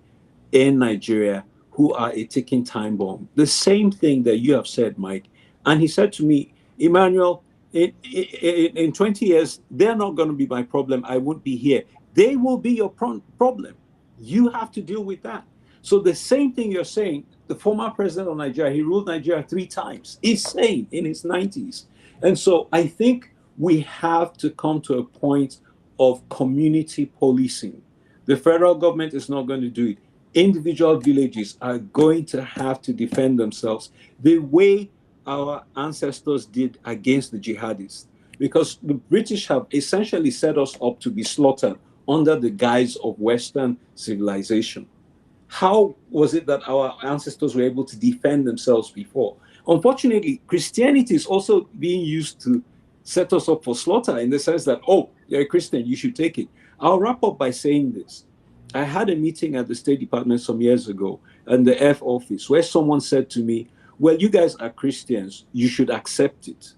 in Nigeria who are a ticking time bomb. The same thing that you have said, Mike. And he said to me, Emmanuel, in 20 years, they're not going to be my problem. I won't be here. They will be your problem. You have to deal with that. So the same thing you're saying, the former president of Nigeria, he ruled Nigeria 3 times. He's sane in his 90s. And so I think we have to come to a point of community policing. The federal government is not going to do it. Individual villages are going to have to defend themselves the way our ancestors did against the jihadists, because the British have essentially set us up to be slaughtered under the guise of Western civilization. How was it that our ancestors were able to defend themselves before? Unfortunately, Christianity is also being used to set us up for slaughter in the sense that, oh, you're a Christian, you should take it. I'll wrap up by saying this. I had a meeting at the State Department some years ago in the F office where someone said to me, well, you guys are Christians, you should accept it.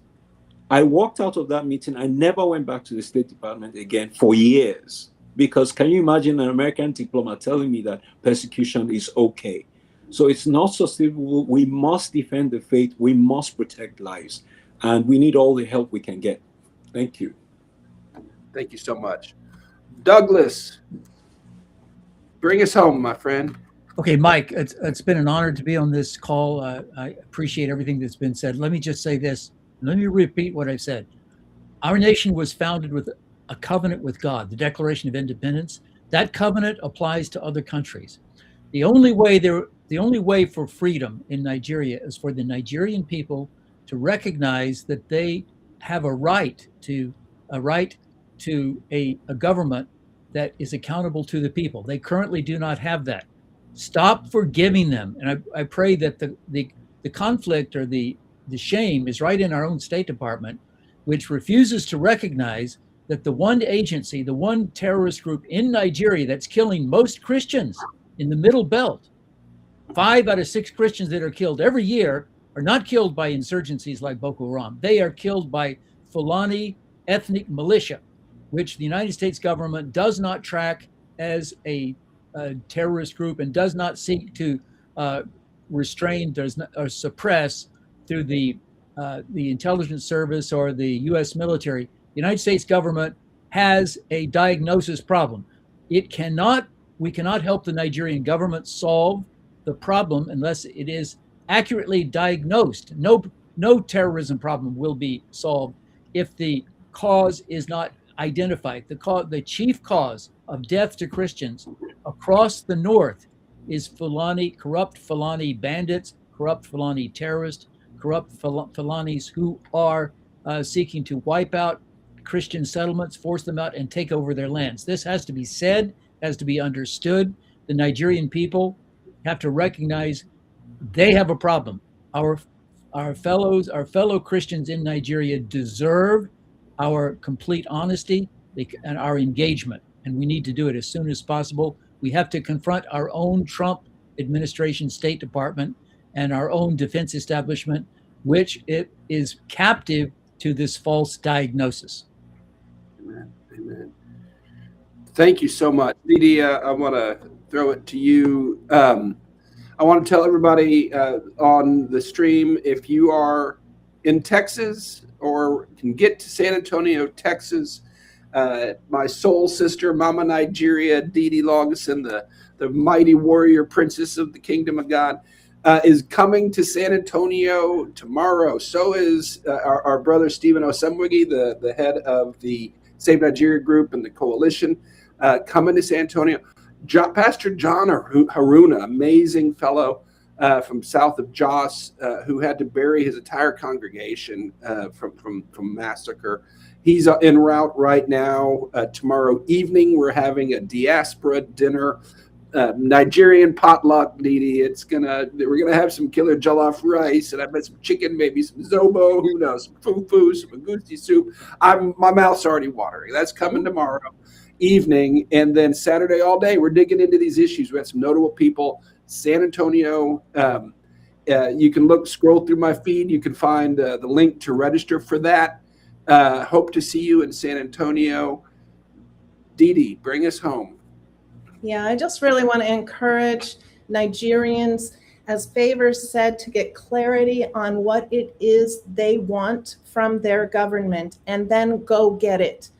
I walked out of that meeting. I never went back to the State Department again for years. Because can you imagine an American diplomat telling me that persecution is okay? So it's not sustainable. We must defend the faith. We must protect lives. And we need all the help we can get. Thank you. Thank you so much. Douglas, bring us home, my friend. Okay, Mike, it's been an honor to be on this call. I appreciate everything that's been said. Let me just say this. Let me repeat what I said. Our nation was founded with a covenant with God, the Declaration of Independence. That covenant applies to other countries. The only way for freedom in Nigeria is for the Nigerian people to recognize that they have a right to a government that is accountable to the people. They currently do not have that. Stop forgiving them. And I pray that the conflict or the shame is right in our own State Department, which refuses to recognize that the one agency, the one terrorist group in Nigeria that's killing most Christians in the Middle Belt, 5 out of 6 Christians that are killed every year are not killed by insurgencies like Boko Haram. They are killed by Fulani ethnic militia, which the United States government does not track as a terrorist group and does not seek to restrain or suppress through the intelligence service or the U.S. military. The United States government has a diagnosis problem. We cannot help the Nigerian government solve the problem unless it is accurately diagnosed. No terrorism problem will be solved if the cause is not identified. The chief cause of death to Christians across the north is corrupt Fulani bandits, corrupt Fulani terrorists, corrupt Fulanis who are seeking to wipe out Christian settlements, force them out, and take over their lands. This has to be said, has to be understood. The Nigerian people have to recognize they have a problem. Our fellow Christians in Nigeria deserve our complete honesty and our engagement, and we need to do it as soon as possible. We have to confront our own Trump administration, State Department, and our own defense establishment, which it is captive to this false diagnosis. Amen. Amen. Thank you so much. Didi, I want to throw it to you. I want to tell everybody on the stream, if you are in Texas, or can get to San Antonio, Texas, my soul sister, Mama Nigeria, Didi Logison, the mighty warrior princess of the kingdom of God, is coming to San Antonio tomorrow. So is our brother Stephen Osemwigi, the head of the Save Nigeria group and the coalition, coming to San Antonio. Pastor John Haruna, amazing fellow from south of Jos, who had to bury his entire congregation from massacre. He's en route right now. Tomorrow evening, we're having a diaspora dinner, Nigerian potluck, Didi. We're gonna have some killer jollof rice, and I bet some chicken, maybe some zobo, who knows, some fufu, some agusi soup. My mouth's already watering. That's coming tomorrow evening, and then Saturday all day, we're digging into these issues. We have some notable people. San Antonio. You can scroll through my feed. You can find the link to register for that. Hope to see you in San Antonio. Didi, bring us home. Yeah, I just really want to encourage Nigerians, as Favor said, to get clarity on what it is they want from their government and then go get it.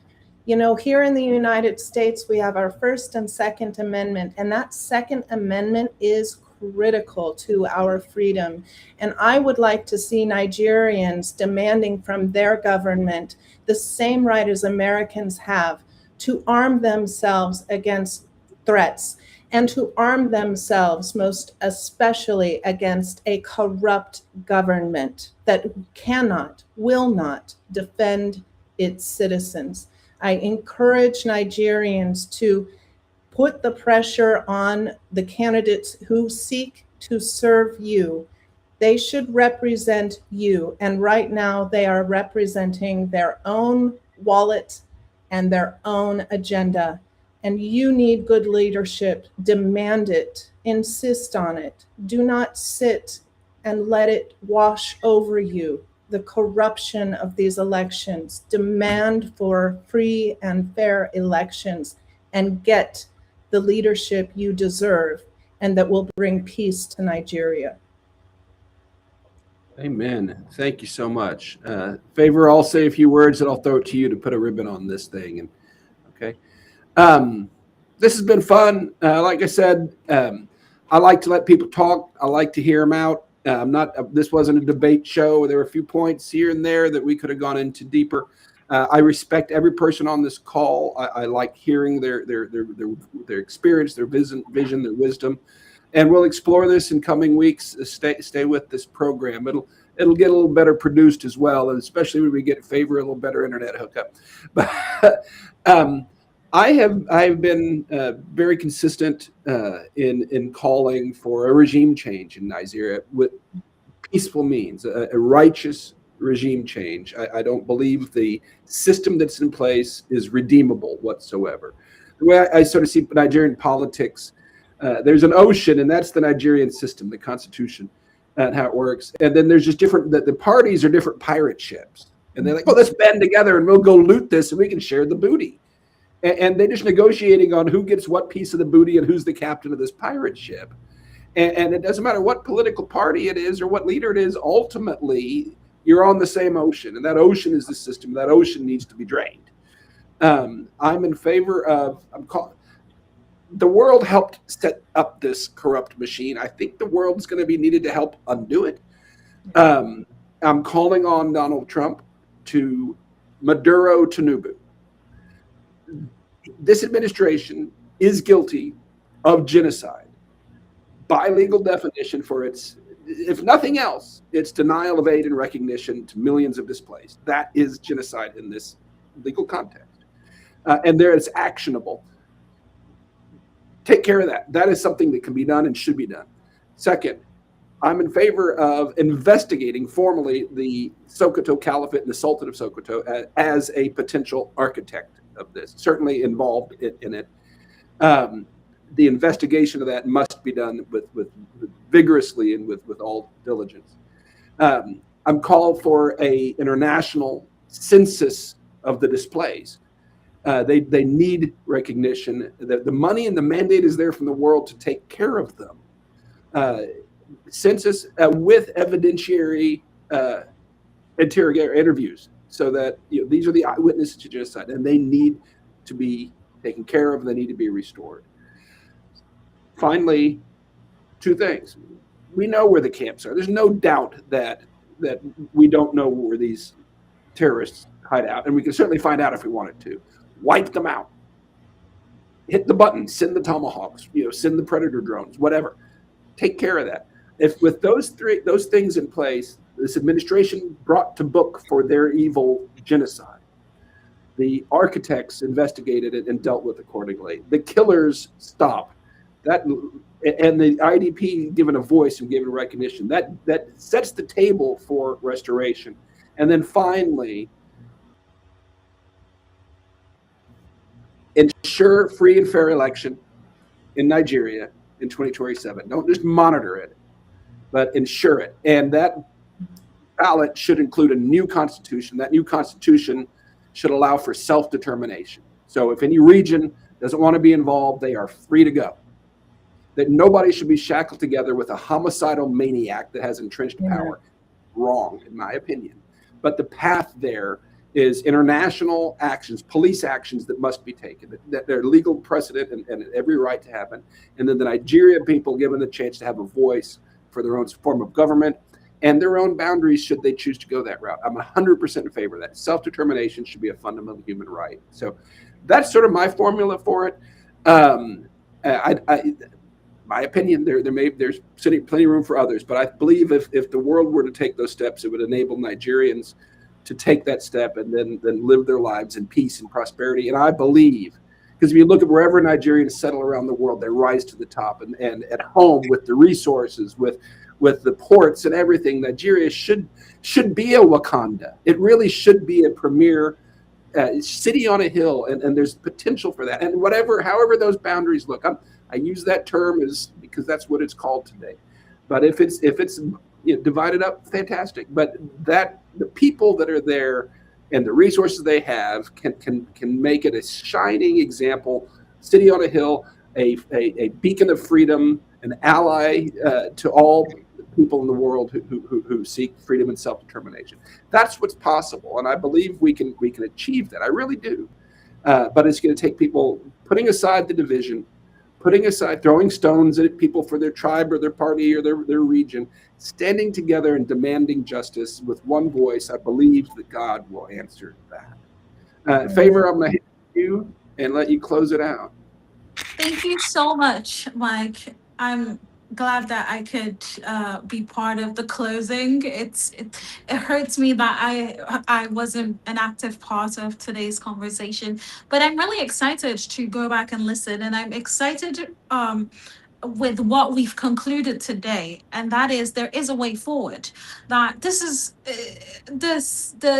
You know, here in the United States, we have our First and Second Amendment, and that Second Amendment is critical to our freedom. And I would like to see Nigerians demanding from their government the same right as Americans have to arm themselves against threats and to arm themselves most especially against a corrupt government that will not defend its citizens. I encourage Nigerians to put the pressure on the candidates who seek to serve you. They should represent you. And right now they are representing their own wallet and their own agenda. And you need good leadership. Demand it. Insist on it. Do not sit and let it wash over you. The corruption of these elections. Demand for free and fair elections and get the leadership you deserve and that will bring peace to Nigeria. Amen. Thank you so much. Favor, I'll say a few words and I'll throw it to you to put a ribbon on this thing. And okay. This has been fun. Like I said, I like to let people talk. I like to hear them out. This wasn't a debate show. There were a few points here and there that we could have gone into deeper. I respect every person on this call. I like hearing their experience, their vision, their wisdom, and we'll explore this in coming weeks. Stay with this program. It'll get a little better produced as well, and especially when we get Favor a little better internet hookup. But I've been very consistent in calling for a regime change in Nigeria with peaceful means, a righteous regime change. I don't believe the system that's in place is redeemable whatsoever. The way I sort of see Nigerian politics, there's an ocean, and that's the Nigerian system, the constitution, and how it works. And then there's just the parties are different pirate ships. And they're like, oh, let's band together and we'll go loot this and we can share the booty. And they're just negotiating on who gets what piece of the booty and who's the captain of this pirate ship. And it doesn't matter what political party it is or what leader it is, ultimately, you're on the same ocean. And that ocean is the system. That ocean needs to be drained. I'm in favor of, the world helped set up this corrupt machine. I think the world is going to be needed to help undo it. I'm calling on Donald Trump to Maduro Tinubu. This administration is guilty of genocide by legal definition for its, if nothing else, its denial of aid and recognition to millions of displaced. That is genocide in this legal context. And there it's actionable. Take care of that. That is something that can be done and should be done. Second, I'm in favor of investigating formally the Sokoto Caliphate and the Sultan of Sokoto as a potential architect of this, certainly involved in it. The investigation of that must be done with vigorously and with all diligence. I'm called for a international census of the displays. They need recognition. The money and the mandate is there from the world to take care of them. Census with evidentiary interviews so that these are the eyewitnesses to genocide, and they need to be taken care of. They need to be restored. Finally, two things. We know where the camps are. There's no doubt that we don't know where these terrorists hide out, and we can certainly find out if we wanted to. Wipe them out. Hit the button. Send the Tomahawks. Send the Predator drones. Whatever. Take care of that. If with those things in place, this administration brought to book for their evil genocide. The architects investigated it and dealt with accordingly. The killers stopped. That, and the IDP given a voice and given recognition. That sets the table for restoration. And then finally, ensure free and fair election in Nigeria in 2027. Don't just monitor it, but ensure it. And that ballot should include a new constitution. That new constitution should allow for self-determination. So if any region doesn't want to be involved, they are free to go. That nobody should be shackled together with a homicidal maniac that has entrenched power. Wrong, in my opinion. But the path there is international actions, police actions that must be taken, that they're legal precedent and every right to happen. And then the Nigerian people given the chance to have a voice for their own form of government and their own boundaries should they choose to go that route. I'm 100% in favor of that. Self-determination should be a fundamental human right. So that's sort of my formula for it. My opinion, there's plenty of room for others, but I believe if the world were to take those steps, it would enable Nigerians to take that step and then live their lives in peace and prosperity. And I believe, because if you look at wherever Nigerians settle around the world, they rise to the top. And at home with the resources, with the ports and everything, Nigeria should be a Wakanda. It really should be a premier city on a hill, and there's potential for that. And however those boundaries look, I use that term because that's what it's called today. But if it's divided up, fantastic. But that the people that are there and the resources they have can make it a shining example, city on a hill, a beacon of freedom, an ally to all people in the world who seek freedom and self-determination. That's what's possible, and I believe we can achieve that. I really do. But it's going to take people putting aside the division, throwing stones at people for their tribe or their party or their region, standing together and demanding justice with one voice. I believe that God will answer that. Favor, I'm going to hit you and let you close it out. Thank you so much, Mike. I'm glad that I could be part of the closing. It hurts me that I wasn't an active part of today's conversation, but I'm really excited to go back and listen, and I'm excited with what we've concluded today, and that is there is a way forward. That the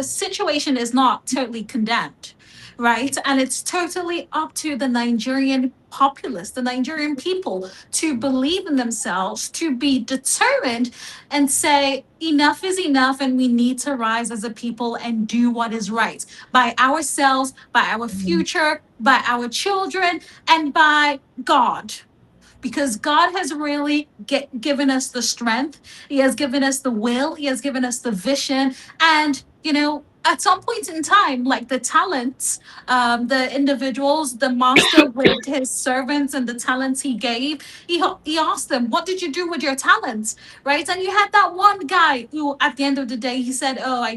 situation is not totally condemned, right? And it's totally up to the Nigerian populace, the Nigerian people, to believe in themselves, to be determined and say enough is enough, and we need to rise as a people and do what is right by ourselves, by our future, by our children, and by God. Because God has really given us the strength. He has given us the will. He has given us the vision. And, at some point in time, like the talents, the individuals, the master with his servants and the talents he gave, he asked them, what did you do with your talents? Right? And you had that one guy who, at the end of the day, he said, oh, I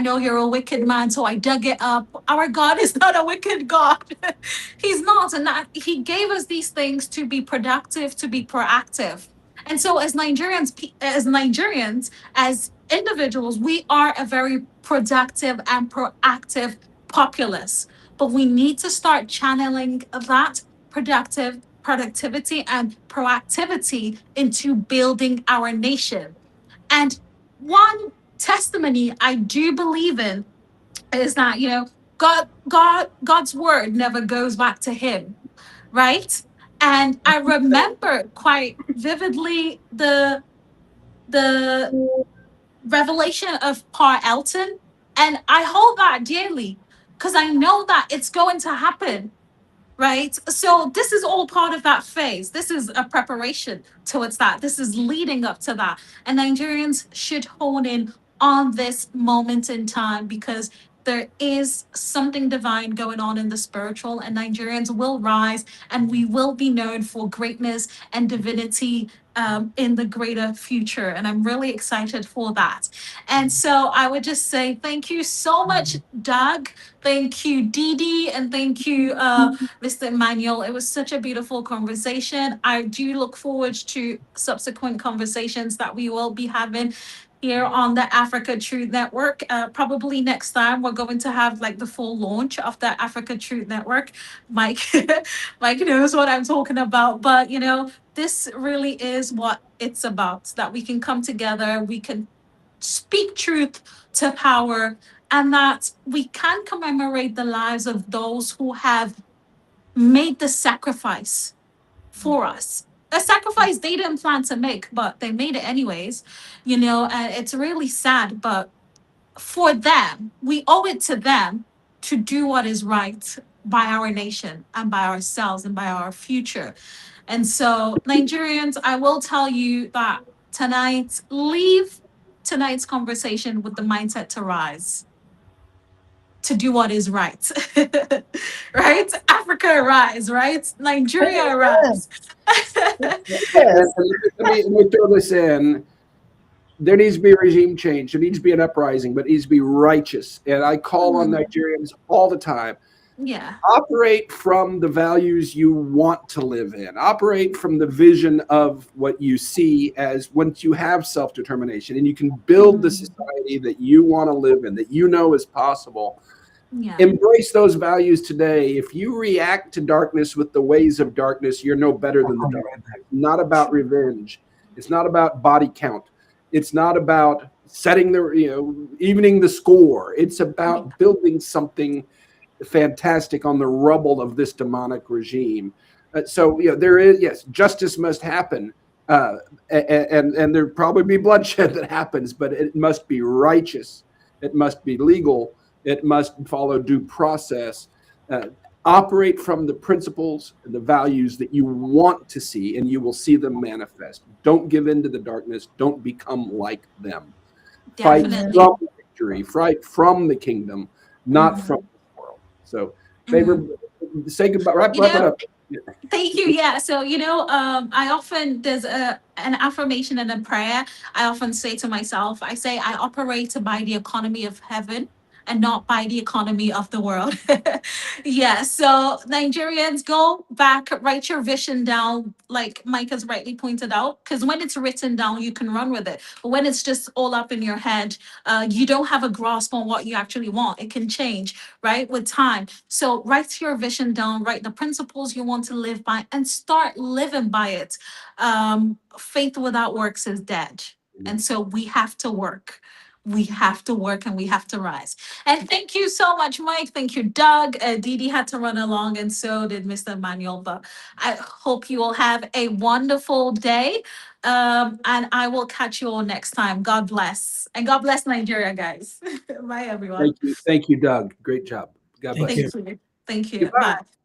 know you're a wicked man, so I dug it up. Our God is not a wicked God. He's not. And that he gave us these things to be productive, to be proactive. And so as Nigerians, as individuals, we are a very productive and proactive populace. But we need to start channeling that productivity and proactivity into building our nation. And one testimony I do believe in is that, God's word never goes back to him, right? And I remember quite vividly the revelation of Pa Elton, and I hold that dearly because I know that it's going to happen, right? So this is all part of that phase. This is a preparation towards that. This is leading up to that, and Nigerians should hone in on this moment in time, because there is something divine going on in the spiritual, and Nigerians will rise and we will be known for greatness and divinity in the greater future. And I'm really excited for that. And so I would just say thank you so much, Doug. Thank you, Dee Dee, and thank you, Mr. Emmanuel. It was such a beautiful conversation. I do look forward to subsequent conversations that we will be having here on the Africa Truth Network. Probably next time we're going to have like the full launch of the Africa Truth Network. Mike, Mike knows what I'm talking about. But you know, this really is what it's about. That we can come together, we can speak truth to power, and that we can commemorate the lives of those who have made the sacrifice for us. A sacrifice they didn't plan to make, but they made it anyways, you know, and it's really sad. But for them, we owe it to them to do what is right by our nation and by ourselves and by our future. And so, Nigerians, I will tell you that tonight, leave tonight's conversation with the mindset to rise, to do what is right. Right? Africa arise, right? Nigeria arise. And let me throw this in. There needs to be a regime change. There needs to be an uprising, but it needs to be righteous. And I call on Nigerians all the time. Yeah. Operate from the values you want to live in. Operate from the vision of what you see as once you have self-determination and you can build the society that you want to live in, that you know is possible. Yeah. Embrace those values today. If you react to darkness with the ways of darkness, you're no better than the darkness. It's not about revenge. It's not about body count. It's not about setting the, evening the score. It's about building something fantastic on the rubble of this demonic regime. So, there is, yes, justice must happen. And there probably be bloodshed that happens, but it must be righteous. It must be legal. It must follow due process. Operate from the principles and the values that you want to see, and you will see them manifest. Don't give in to the darkness. Don't become like them. Definitely. Fight from victory. Fight from the kingdom, not from the world. So, favor, say goodbye. Wrap it up. Thank you. Yeah. So, I often, there's an affirmation and a prayer. I often say to myself, I say, I operate by the economy of heaven and not by the economy of the world. Yeah. So Nigerians, go back, write your vision down, like Mike has rightly pointed out, because when it's written down, you can run with it. But when it's just all up in your head, you don't have a grasp on what you actually want. It can change, right, with time. So write your vision down, write the principles you want to live by, and start living by it. Faith without works is dead. And so we have to work. We have to work and we have to rise. And thank you so much, Mike. Thank you, Doug. Dee Dee had to run along, and so did Mr. Emmanuel. But I hope you all have a wonderful day. And I will catch you all next time. God bless. And God bless Nigeria, guys. Bye, everyone. Thank you, Doug. Great job. God bless. Thank you. Thank you. Goodbye. Bye.